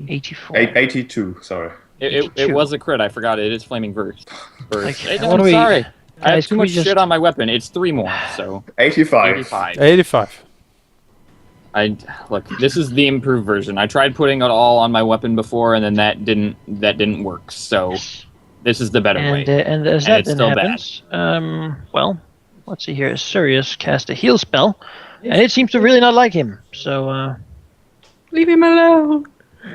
84. 82, sorry. It was a crit. I forgot it is flaming verse. Like, Hey, what I'm do we- sorry. I have guys, too can we much just- shit on my weapon. It's 3 more, so 85. 85. 85. Look. This is the improved version. I tried putting it all on my weapon before, and then that didn't work. So this is the better way. And as And that it's then still bad. happens, well, let's see here. Sirius cast a heal spell, and it seems to really not like him. So, Leave him alone.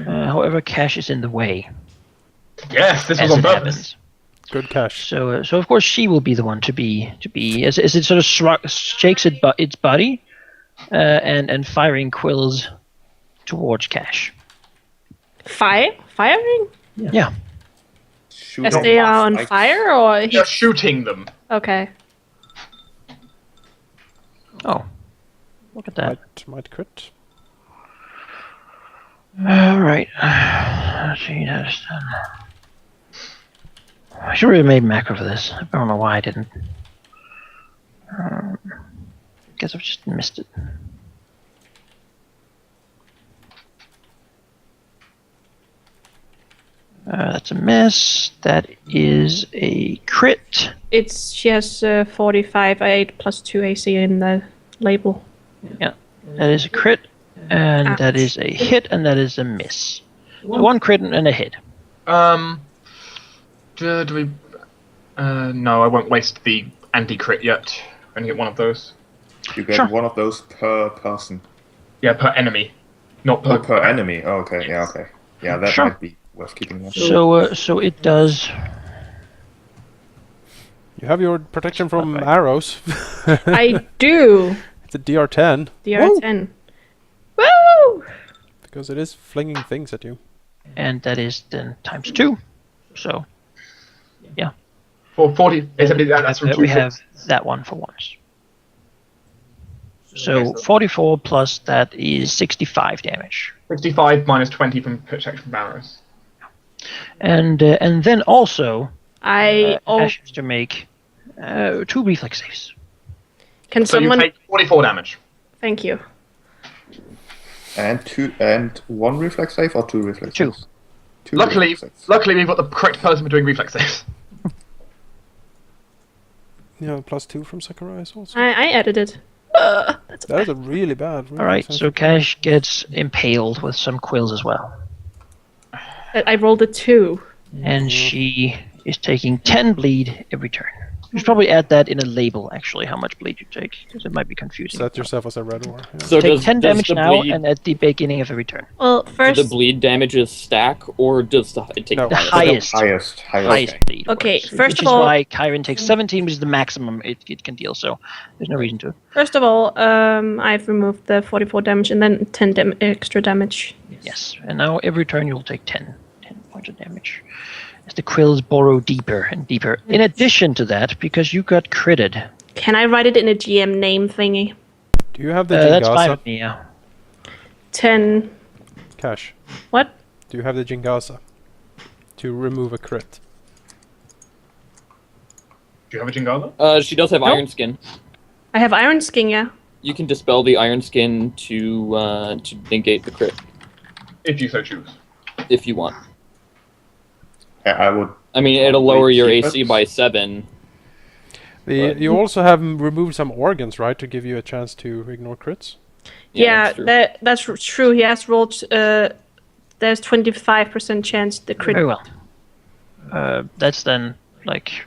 however, Cash is in the way. Yes, this was As on it purpose. happens. Good cash. So of course she will be the one to be as it sort of shakes its body, and firing quills towards Cash. Firing? Yeah. Shoot As them they off, are on like- fire, or he... Just shooting them. Okay. Oh, look at that. Might crit. All right. Let's see. That's done. I should have made macro for this. I don't know why I didn't. Guess I've just missed it. That's a miss. That is a crit. She has 45 8 plus 2 AC in the label. That is a crit, and that Ouch. is a hit, and that is a miss. So one crit and a hit. Do we? No, I won't waste the anti-crit yet. I only get one of those. You get Sure. one of those per person. Yeah, per enemy, not per. Oh, per enemy. Oh, okay, yeah, okay. Yeah, that Sure. might be worth keeping one. So it does. You have your protection from Okay. arrows. I do. It's a DR10. DR10. Woo! Because it is flinging things at you. And that is then times 2. So For 40, that's from we 2 have that one for once. So 44 plus that is 65 damage. 65 minus 20 from protection from arrows. And then also I Ash has to make 2 reflex saves. can So someone you take 44 damage. Thank you. And one reflex save or 2 reflex Two. saves? Two Luckily, reflex saves. luckily we've got the correct person for doing reflex saves. Yeah, plus 2 from Zacharias also. I added it. That's That is a really bad. All right, so Cash gets impaled with some quills as well. I rolled a 2. And she is taking 10 bleed every turn. You should probably add that in a label, actually, how much bleed you take, because it might be confusing. Set yourself as a red war. Yeah. So Take does 10 does damage the now bleed, and at the beginning of every turn. Well, do first. the bleed damages stack, or does it take No. the The highest? highest. Highest. Highest bleed. Okay, works, first which of is all- why Kyron takes 17, which is the maximum it can deal, so there's no reason to. First of all, I've removed the 44 damage and then 10 extra damage. Yes, and now every turn you'll take 10 points of damage. As the quills burrow deeper and deeper. In addition to that, because you got critted. Can I write it in a GM name thingy? Do you have the That's fine Jingasa? with me, yeah. 10. Cash. What? Do you have the Jingasa? To remove a crit. Do you have a Jingala? She does have Nope. Iron Skin. I have Iron Skin, yeah. You can dispel the Iron Skin to negate the crit If you so choose. if you want. I would. I mean, it'll lower your keep AC it. by 7. But- You also have removed some organs, right, to give you a chance to ignore crits? Yeah, true. that's true. He has rolled. There's 25% chance the crit. Very well. That's then, like,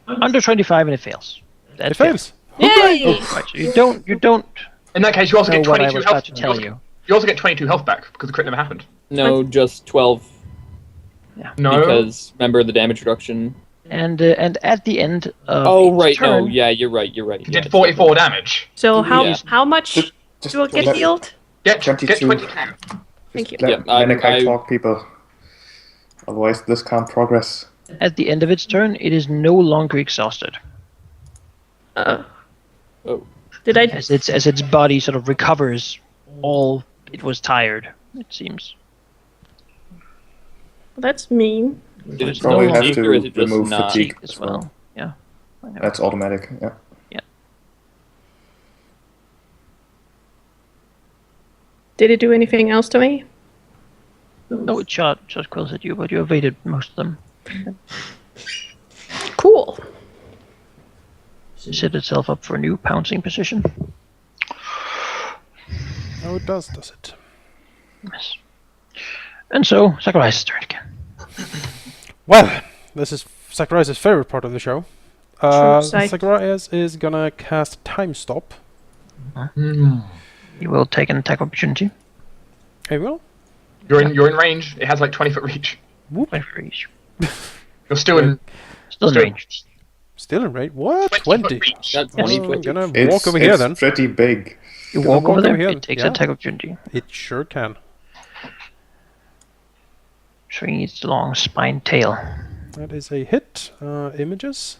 under 25 and it fails. That It fails. Yay! Right, so you don't In that case, you also know get what I 22 was health. about to tell you. You also get 22 health back because the crit never happened. No, just 12. No. Because remember the damage reduction. And at the end of Oh each right, turn, no, yeah, you're right. You Yeah, did it's 44 damage. So Yeah. how much Just do I get let- healed? Get 22. 22. Thank you. Let Yeah, I- Menekai talk, people. Otherwise, this can't progress. at the end of its turn, it is no longer exhausted. Oh. Did I? As its body sort of recovers all it was tired, it seems. That's mean. Did it Probably still have take, to or is it just remove not? fatigue As well. Yeah. I know. That's automatic. Yeah. Did it do anything else to me? No, it shot quills at you, but you evaded most of them. Cool. Set itself up for a new pouncing position. Oh, it does it? Yes. And so, Zacharias' turn again. Well, this is Zacharias' favorite part of the show. sight. Zacharias is gonna cast Time Stop. You will take an attack opportunity. He will. You're in range. It has like 20-foot reach. Why for each. You're still in Still in Still- range. Still in rate. What? 20-foot 20? reach. That's Yes. 20 I'm foot. gonna It's, walk over here it's then. pretty big. You Gonna walk over walk there, over here, it takes yeah. attack opportunity. It sure can. Showing its long spine tail. That is a hit. Images?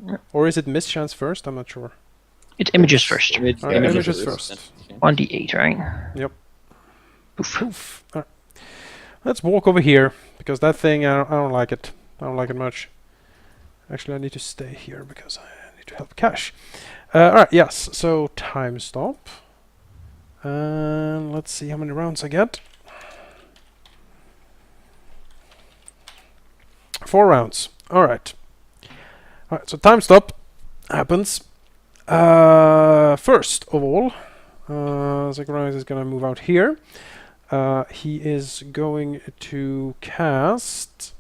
Yeah. Or is it mischance first? I'm not sure. It images first. Image, Alright, images images are first. resistant. 1d8, right? Yep. Oof. Poof. Alright. Let's walk over here, because that thing, I don't like it. I don't like it much. Actually, I need to stay here, because I need to help Cash. Alright, yes. So, time stop. And let's see how many rounds I get. 4 rounds. Alright. Alright, so time stop happens. First of all, Zacharias is gonna move out here. He is going to cast.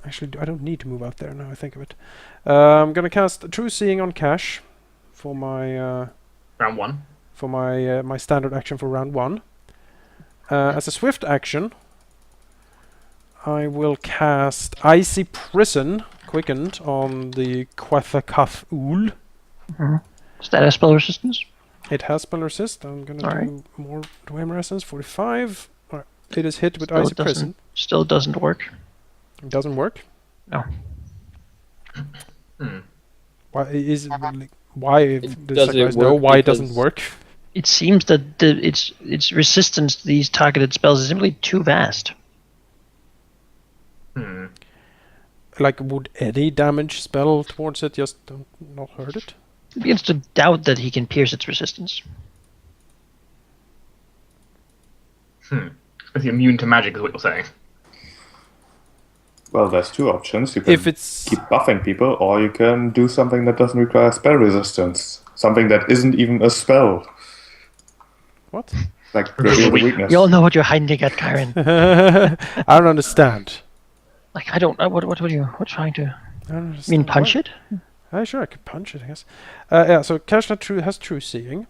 Actually, I don't need to move out there now I think of it. I'm gonna cast True Seeing on Cash for my round 1. for my standard action for round 1. As a swift action, I will cast Icy Prison Quickened on the Quathakath Ool. Is that a spell resistance? It has spell resist. I'm gonna Alright. do more Dwemer Essence, 45. Alright. It is hit with Still Icy Prison. Still doesn't work. It doesn't work. No. Why is why does doesn't Zacharias know work why it doesn't because- work? It seems that its resistance to these targeted spells is simply too vast. Like, would any damage spell towards it just not hurt it? It begins to doubt that he can pierce its resistance. Is he immune to magic, is what you're saying? Well, there's two options. You can If it's keep buffing people, or you can do something that doesn't require spell resistance. Something that isn't even a spell. what? Like reveal the weakness. You all know what you're hiding at, Kyron. I don't understand. Like, I don't know. What are you trying to... I don't You understand mean punch why. it? Sure, I could punch it, I guess. Yeah, so Cash has true seeing.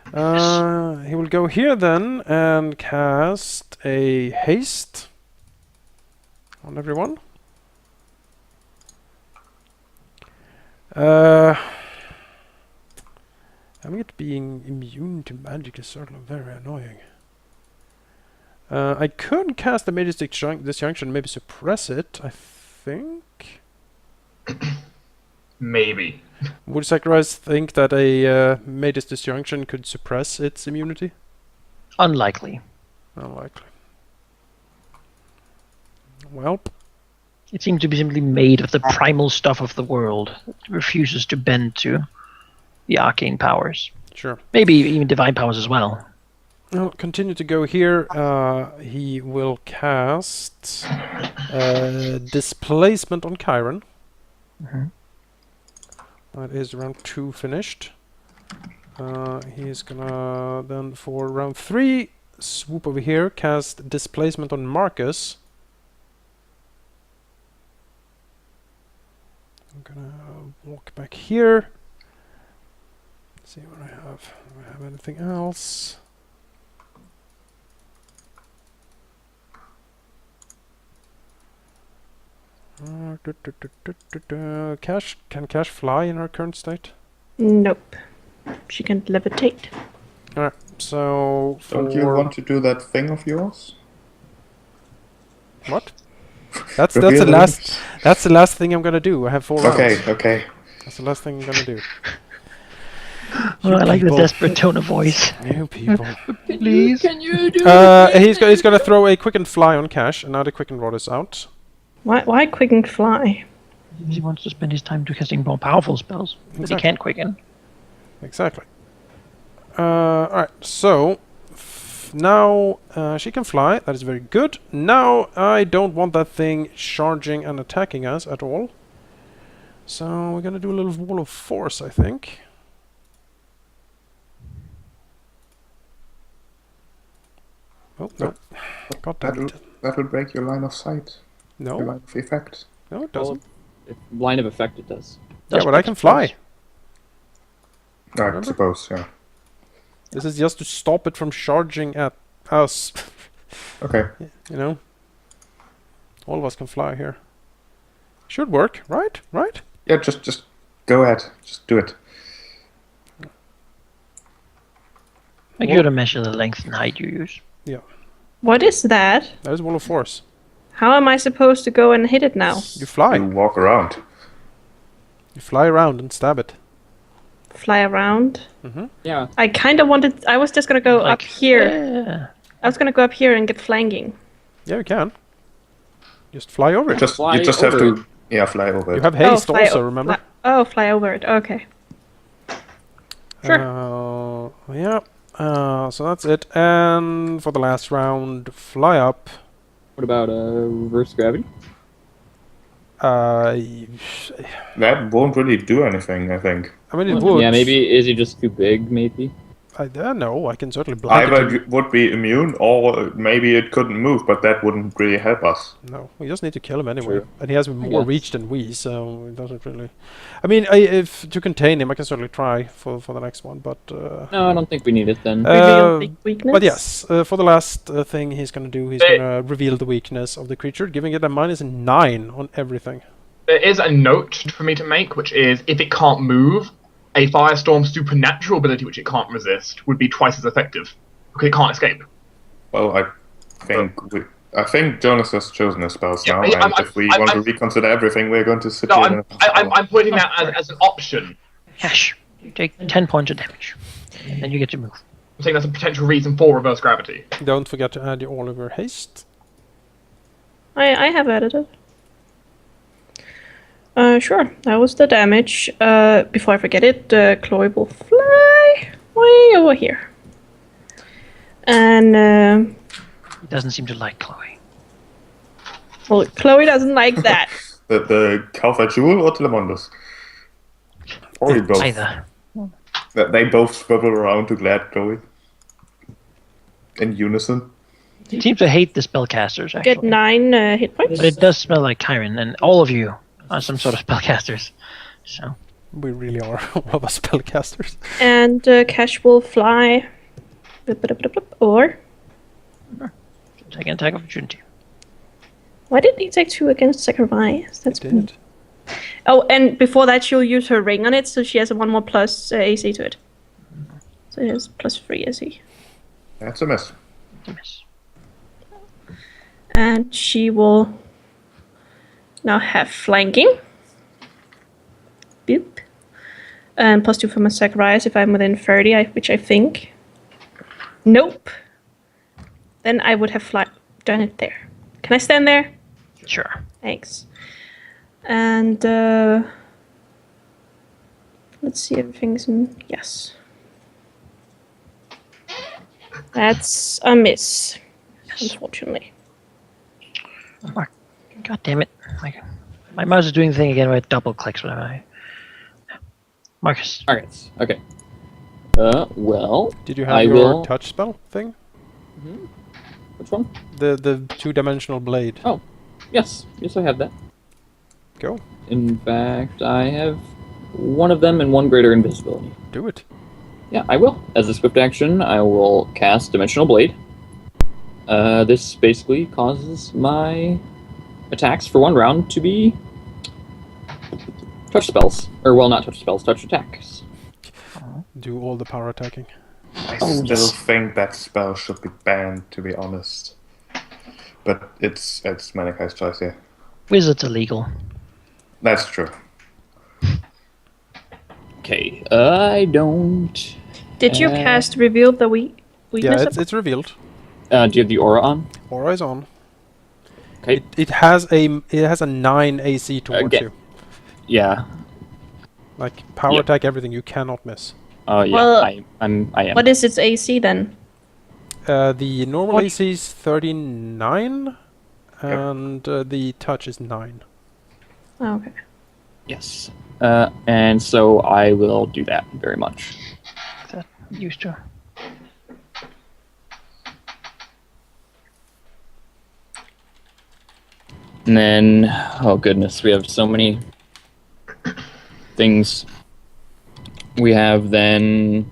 He will go here then and cast a haste on everyone. Having it being immune to magic is certainly very annoying. I could cast the Mage's Disjunction, maybe suppress it, I think. Maybe. Would Zacharias think that a Mage's Disjunction could suppress its immunity? Unlikely. Unlikely. Well, It seems to be simply made of the primal stuff of the world. It refuses to bend to the arcane powers. sure. Maybe even divine powers as well. I'll continue to go here. He will cast Displacement on Chiron. Mhm. That is round 2 finished. He's gonna then for round 3 swoop over here, cast Displacement on Marcus. I'm gonna walk back here. See what I have. Do I have anything else? Can Cash fly in her current state? Nope. She can levitate. Alright, so Don't you want to do that thing of yours? what? That's Reveal the the last names. that's the last thing I'm gonna do. I have 4 rounds. Okay. That's the last thing I'm gonna do. Oh, I like the people. desperate tone of voice. You people. Please. Can you do He's gonna throw a quick and fly on Cash, and now the quick and rod is out. Why quicken fly? He wants to spend his time casting more powerful spells, but he Exactly. can't quicken. Exactly. Alright, so now she can fly. That is very good. Now I don't want that thing charging and attacking us at all. So we're gonna do a little wall of force, I think. Oh no! God damn it! That will break your line of sight. Your No, line of effect. no, it doesn't. Line of effect it does. Yeah, but I can fly. I Remember? suppose, yeah. This is just to stop it from charging at us. Okay. You know, all of us can fly here. Should work, right? Right? Yeah, just go ahead. Just do it. Make sure to measure the length and height you use. What is that? That is wall of force. How am I supposed to go and hit it now? You fly. You walk around. You fly around and stab it. Fly around? Yeah. I kind of wanted. I was just gonna go up here. Yeah. I was gonna go up here and get flanking. Yeah, you can. Just fly over it. You just have over to fly over You it. have haste fly also, o- remember? fly over it. Okay. Sure. Yeah. So that's it. And for the last round, fly up. What about reverse gravity? I That won't really do anything, I think. mean, it would. Yeah, maybe is he just too big? Maybe. I don't know. I can certainly blind Either it. you would be immune, or maybe it couldn't move, but that wouldn't really help us. No, we just need to kill him anyway. True. And he has more guess. reach than we, so it doesn't really. I mean, if to contain him, I can certainly try for the next one, but. No, I don't think we need it then. Reveal big weakness. But yes, for the last thing he's gonna do, he's gonna reveal the weakness of the creature, giving it a -9 on everything. There is a note for me to make, which is if it can't move, a firestorm supernatural ability which it can't resist would be twice as effective because it can't escape. Well, I think Jonas has chosen his spells Yeah, now, yeah, and if we want to reconsider everything, we're going to sit No, here. I'm pointing that as an option. Yes. You take 10 points of damage. And then you get to move. I'm saying that's a potential reason for reverse gravity. Don't forget to add all of your haste. I have added it. Sure. That was the damage. Before I forget it, Chloe will fly way over here. And, He doesn't seem to like Chloe. well, Chloe doesn't like that. The Calva Jewel or Telemondus? Or you both. Either. They both swivel around to glad Chloe. In unison. He seems to hate the spellcasters, actually. Get 9 hit points. But it does smell like Chiron, and all of you are some sort of spellcasters. So, We really are one of us spellcasters. And Cash will fly. Or Take an attack opportunity. why did he take 2 against sacrifice? That's It did. Oh, and before that, she'll use her ring on it, so she has a 1 more plus AC to it. So it has +3 AC. That's a miss. Miss. And she will now have flanking. Boop. And +2 for my sacrifice if I'm within 30, which I think. Nope. Then I would have done it there. Can I stand there? Sure. Thanks. And let's see, everything's in. Yes. That's a miss, unfortunately. God damn it. My mouse is doing the thing again where it double clicks whenever I. Marcus. Targets. Okay. Well, Did you have I your will- touch spell thing? which one? The 2-dimensional blade. Oh, yes. Yes, I have that. Go. In fact, I have one of them and 1 greater invisibility. Do it. Yeah, I will. As a swift action, I will cast Dimensional Blade. This basically causes my attacks for 1 round to be touch spells. Or, well, not touch spells, touch attacks. Do all the power attacking. I Oh, still yes. think that spell should be banned, to be honest. But it's Manakai's choice here. Wizard's illegal. That's true. Okay, I don't... Did you cast Reveal the weakness? Yeah, it's revealed. do you have the aura on? Aura is on. Okay. It has a 9 AC towards Okay. you. Yeah. Like power Yep. attack, everything you cannot miss. Yeah, Well, I am. What is its AC then? The normal What? AC is 39, and the touch is 9. Oh, okay. Yes. And so I will do that very much. That used to. And then, oh goodness, we have so many things. We have then,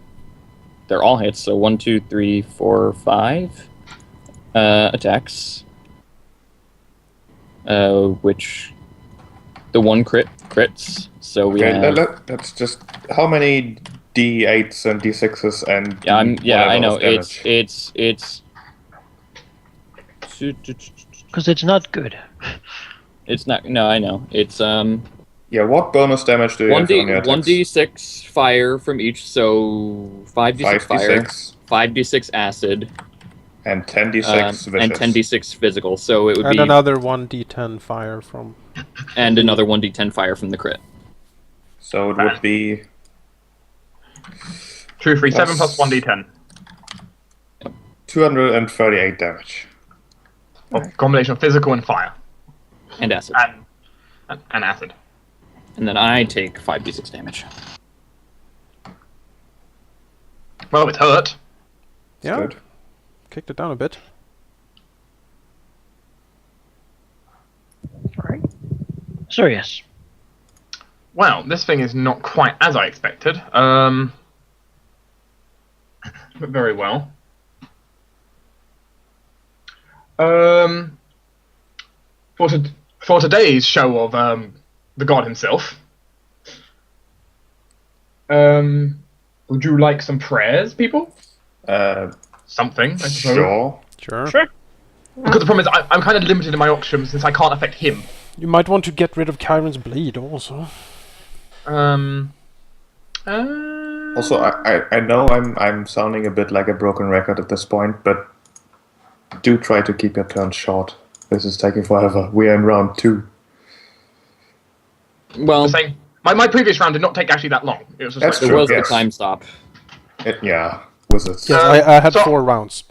they're all hits, so 1, 2, 3, 4, 5 attacks. Which, the 1 crits, so we Okay, have... let's just. How many D8s and D6s and. Yeah, I whatever know, of damage? it's... Because it's not good. It's not, no, I know, it's, Yeah, what bonus damage do you have on your attacks? 1d6 fire from each, so 5d6 fire, 5d6 5d6 acid, and 10d6 vicious. and 10d6 physical. So it would And be another 1d10 fire from. and another 1d10 fire from the crit. So it would be 2, 3, 7 plus 1d10. 238 damage. Combination of physical and fire. And acid. And acid. And then I take 5d6 damage. Well, it's hurt. Yeah, Good. kicked it down a bit. Alright. So, yes. Well, this thing is not quite as I expected. But very well. For today's show of the god himself, would you like some prayers, people? Something, I suppose. Sure. Sure. Because the problem is, I'm kind of limited in my options since I can't affect him. You might want to get rid of Kyron's bleed also. Also, I know I'm sounding a bit like a broken record at this point, but do try to keep your turn short. This is taking forever. We are in round 2. Well, The same. My previous round did not take actually that long. It was just That's like, there true. was yes. a time stop. Yeah, wizards. Yes, I had so- 4 rounds.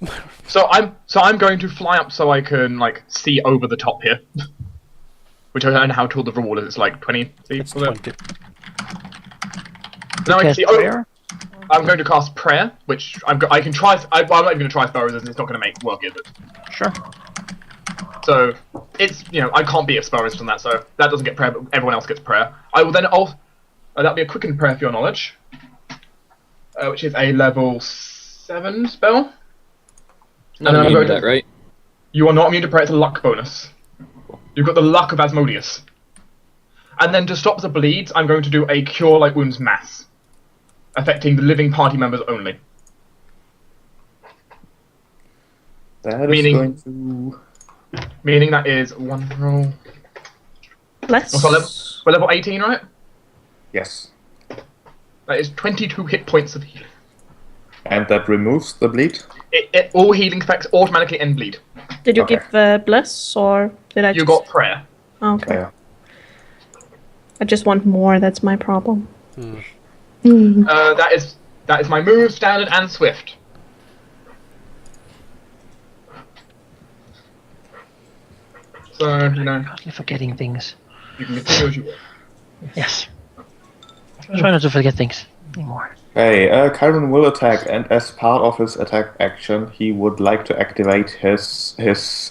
So I'm going to fly up so I can like see over the top here. Which I don't know how tall the reward is. It's like 20 feet. It's was it? 20. Now I can Cast see. prayer? I'm going to cast prayer, which I can try. I'm not even going to try spell resistance. It's not going to make work, is it? Sure. So it's I can't be a spell resist on that. So that doesn't get prayer, but everyone else gets prayer. I will then That'll be a quickened prayer for your knowledge, which is a level 7 spell. Not And then I'm immune to going that, right? You are not immune to prayer. It's a luck bonus. You've got the luck of Asmodeus. And then to stop the bleeds, I'm going to do a Cure Light Wounds Mass, affecting the living party members only. That is Meaning- going to... Meaning that is one roll. Let's. We're level 18, right? Yes. That is 22 hit points of healing. And that removes the bleed? All healing effects automatically end bleed. Did you Okay. give bless or did I? You just... got prayer. Oh, okay. Yeah. I just want more. That's my problem. That is my move, standard, and swift. So, you know, Constantly forgetting things. you can continue as you will. Yes. Try not to forget things anymore. Hey, Chiron will attack, and as part of his attack action, he would like to activate his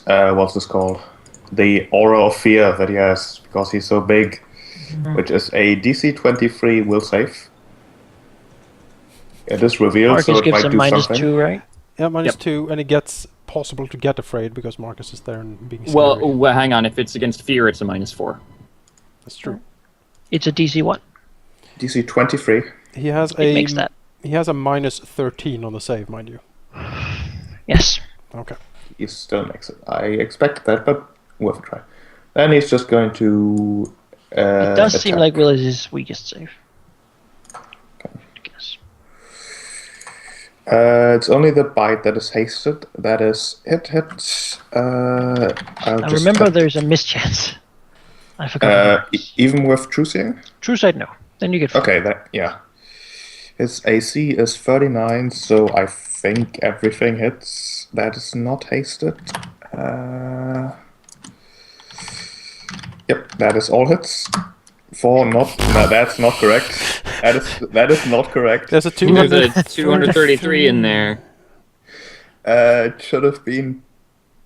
what's this called? The Aura of Fear that he has, because he's so big, which is a DC 23 will save. It is revealed, so Marcus it gives might him do minus something. 2, right? Yeah, minus Yep. 2, and it gets possible to get afraid because Marcus is there and being scary. Well, hang on. If it's against fear, it's a -4. That's true. It's a DC what? DC 23. He has It makes that. He has a minus 13 on the save, mind you. Yes. Okay. He still makes it. I expect that, but worth a try. Then he's just going to. It does seem attack. like Will is his weakest save. I guess. It's only the bite that is hasted. That is hit. I'll Now just remember, cut- there's a mischance. I forgot. even with True Seeing? True side, no. Then you get. Okay, yeah. His AC is 39, so I think everything hits. That is not hasted. Yep, that is all hits. No, that's not correct. That is not correct. There's a There's a 233 in there. It should have been.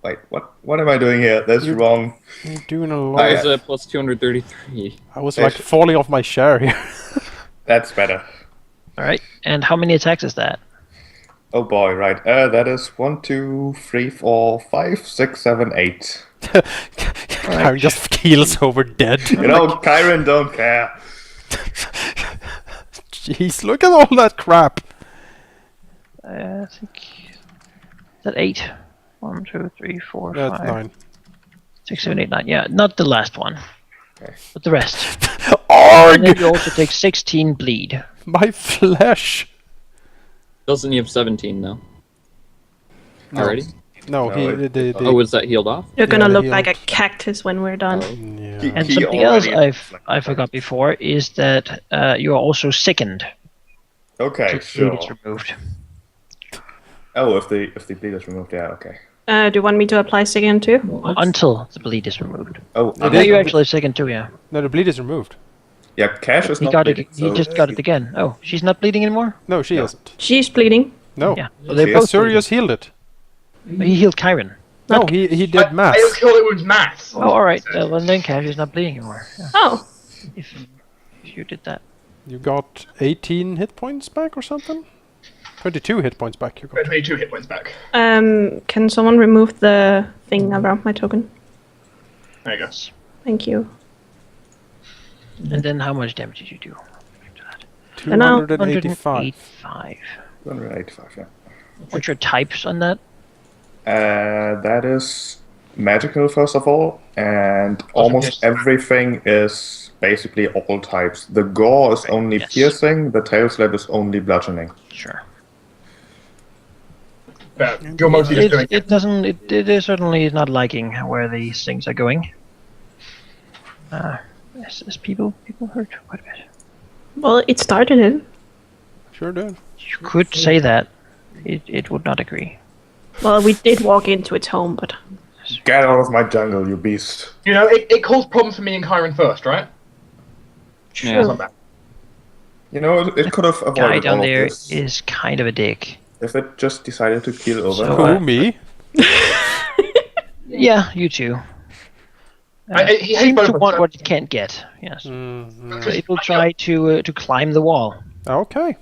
Wait, what am I doing here? That's wrong. You're doing a Oh, lot. There's a plus 233. I was like falling off my chair here. That's better. All right. And how many attacks is that? Oh boy, right. That is 1, 2, 3, 4, 5, 6, 7, 8. Karen just keels over dead. You know, Chiron don't care. Jeez, look at all that crap. I think. Is that 8? 1, 2, 3, 4, That's 5, 9. 6, 7, 8, 9. Yeah, not the last one. Okay. But the rest. And then you Arg! also take 16 bleed. My flesh! Doesn't he have 17 though? Already? No, Oh, was that healed off? You're gonna Yeah, look he like a healed. cactus when we're done. Yeah. And He something else already- I forgot before is that you are also sickened. Okay, Bleed sure. is removed. Oh, if the bleed is removed, yeah, okay. Do you want me to apply again too? Until the bleed is removed. Oh, No, you actually second too, yeah. No, the bleed is removed. yeah, Cash is He not got it. bleeding, He so just got it again. Oh, she's not bleeding anymore. No, she No. isn't. She's bleeding. No. Yeah. So they're She both. is. Sirius healed it. bleeding. He healed Chiron. No, he did mass. I Cure Light Wounds Mass. Oh, all right. Well, then Cash is not bleeding anymore. Yeah. Oh, If you did that. You got 18 hit points back or something? 22 hit points back you got. 22 hit points back. can someone remove the thing around my token? There you go. Thank you. And then how much damage did you do? After that? 285. 185. 285, yeah. What's your types on that? That is magical, first of all, and almost everything is basically all types. The gore is only Yes. piercing, the tail slap is only bludgeoning. Sure. But you're mostly just doing It doesn't. It is certainly not liking where these things are going. As people hurt quite a bit. Well, it started it. Sure did. You could say that. It would not agree. Well, we did walk into its home, but Get out of my jungle, you beast. You know, it caused problems for me and Chiron first, right? Yeah. It's not bad. You know, it could have Guy avoided down all there of this is kind of a dick. if it just decided to keel over. So, Who, me? Yeah, you too. He hates seems to both want of what it can't get. Yes. Mm-hmm. So it will try to climb the wall. Okay.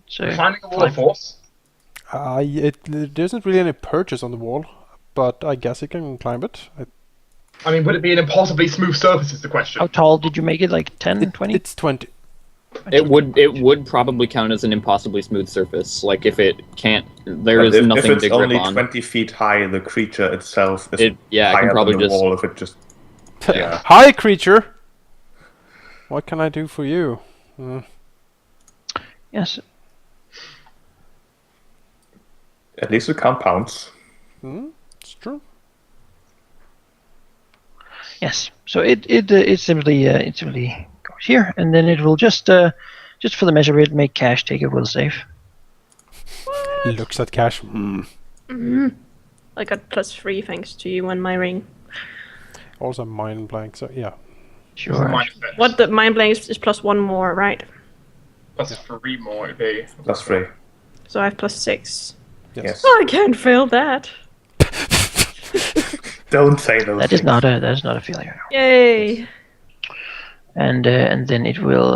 So Climbing a wall of force. There isn't really any perches on the wall, but I guess it can climb it. I mean, would it be an impossibly smooth surface? Is the question. how tall did you make it? Like 10, 20? It's 20. It would probably count as an impossibly smooth surface. Like if it can't, there But is if nothing it's to grip only on. 20 feet high, the creature itself is I higher can probably than the just. wall if it just... Yeah. Hi, creature! What can I do for you? Yes. At least it compounds. It's true. Yes. So it simply goes here, and then it will just for the measure of it, make Cash take a will save. Looks at Cash. I got +3 thanks to you on my ring. Also mind blank, so yeah. Sure. What the mind blank is +1 more, right? +3 more it'd be. Plus 3. So I have +6. Yes. Oh, I can't fail that. Don't say those That things. is not a failure. Yay! And then it will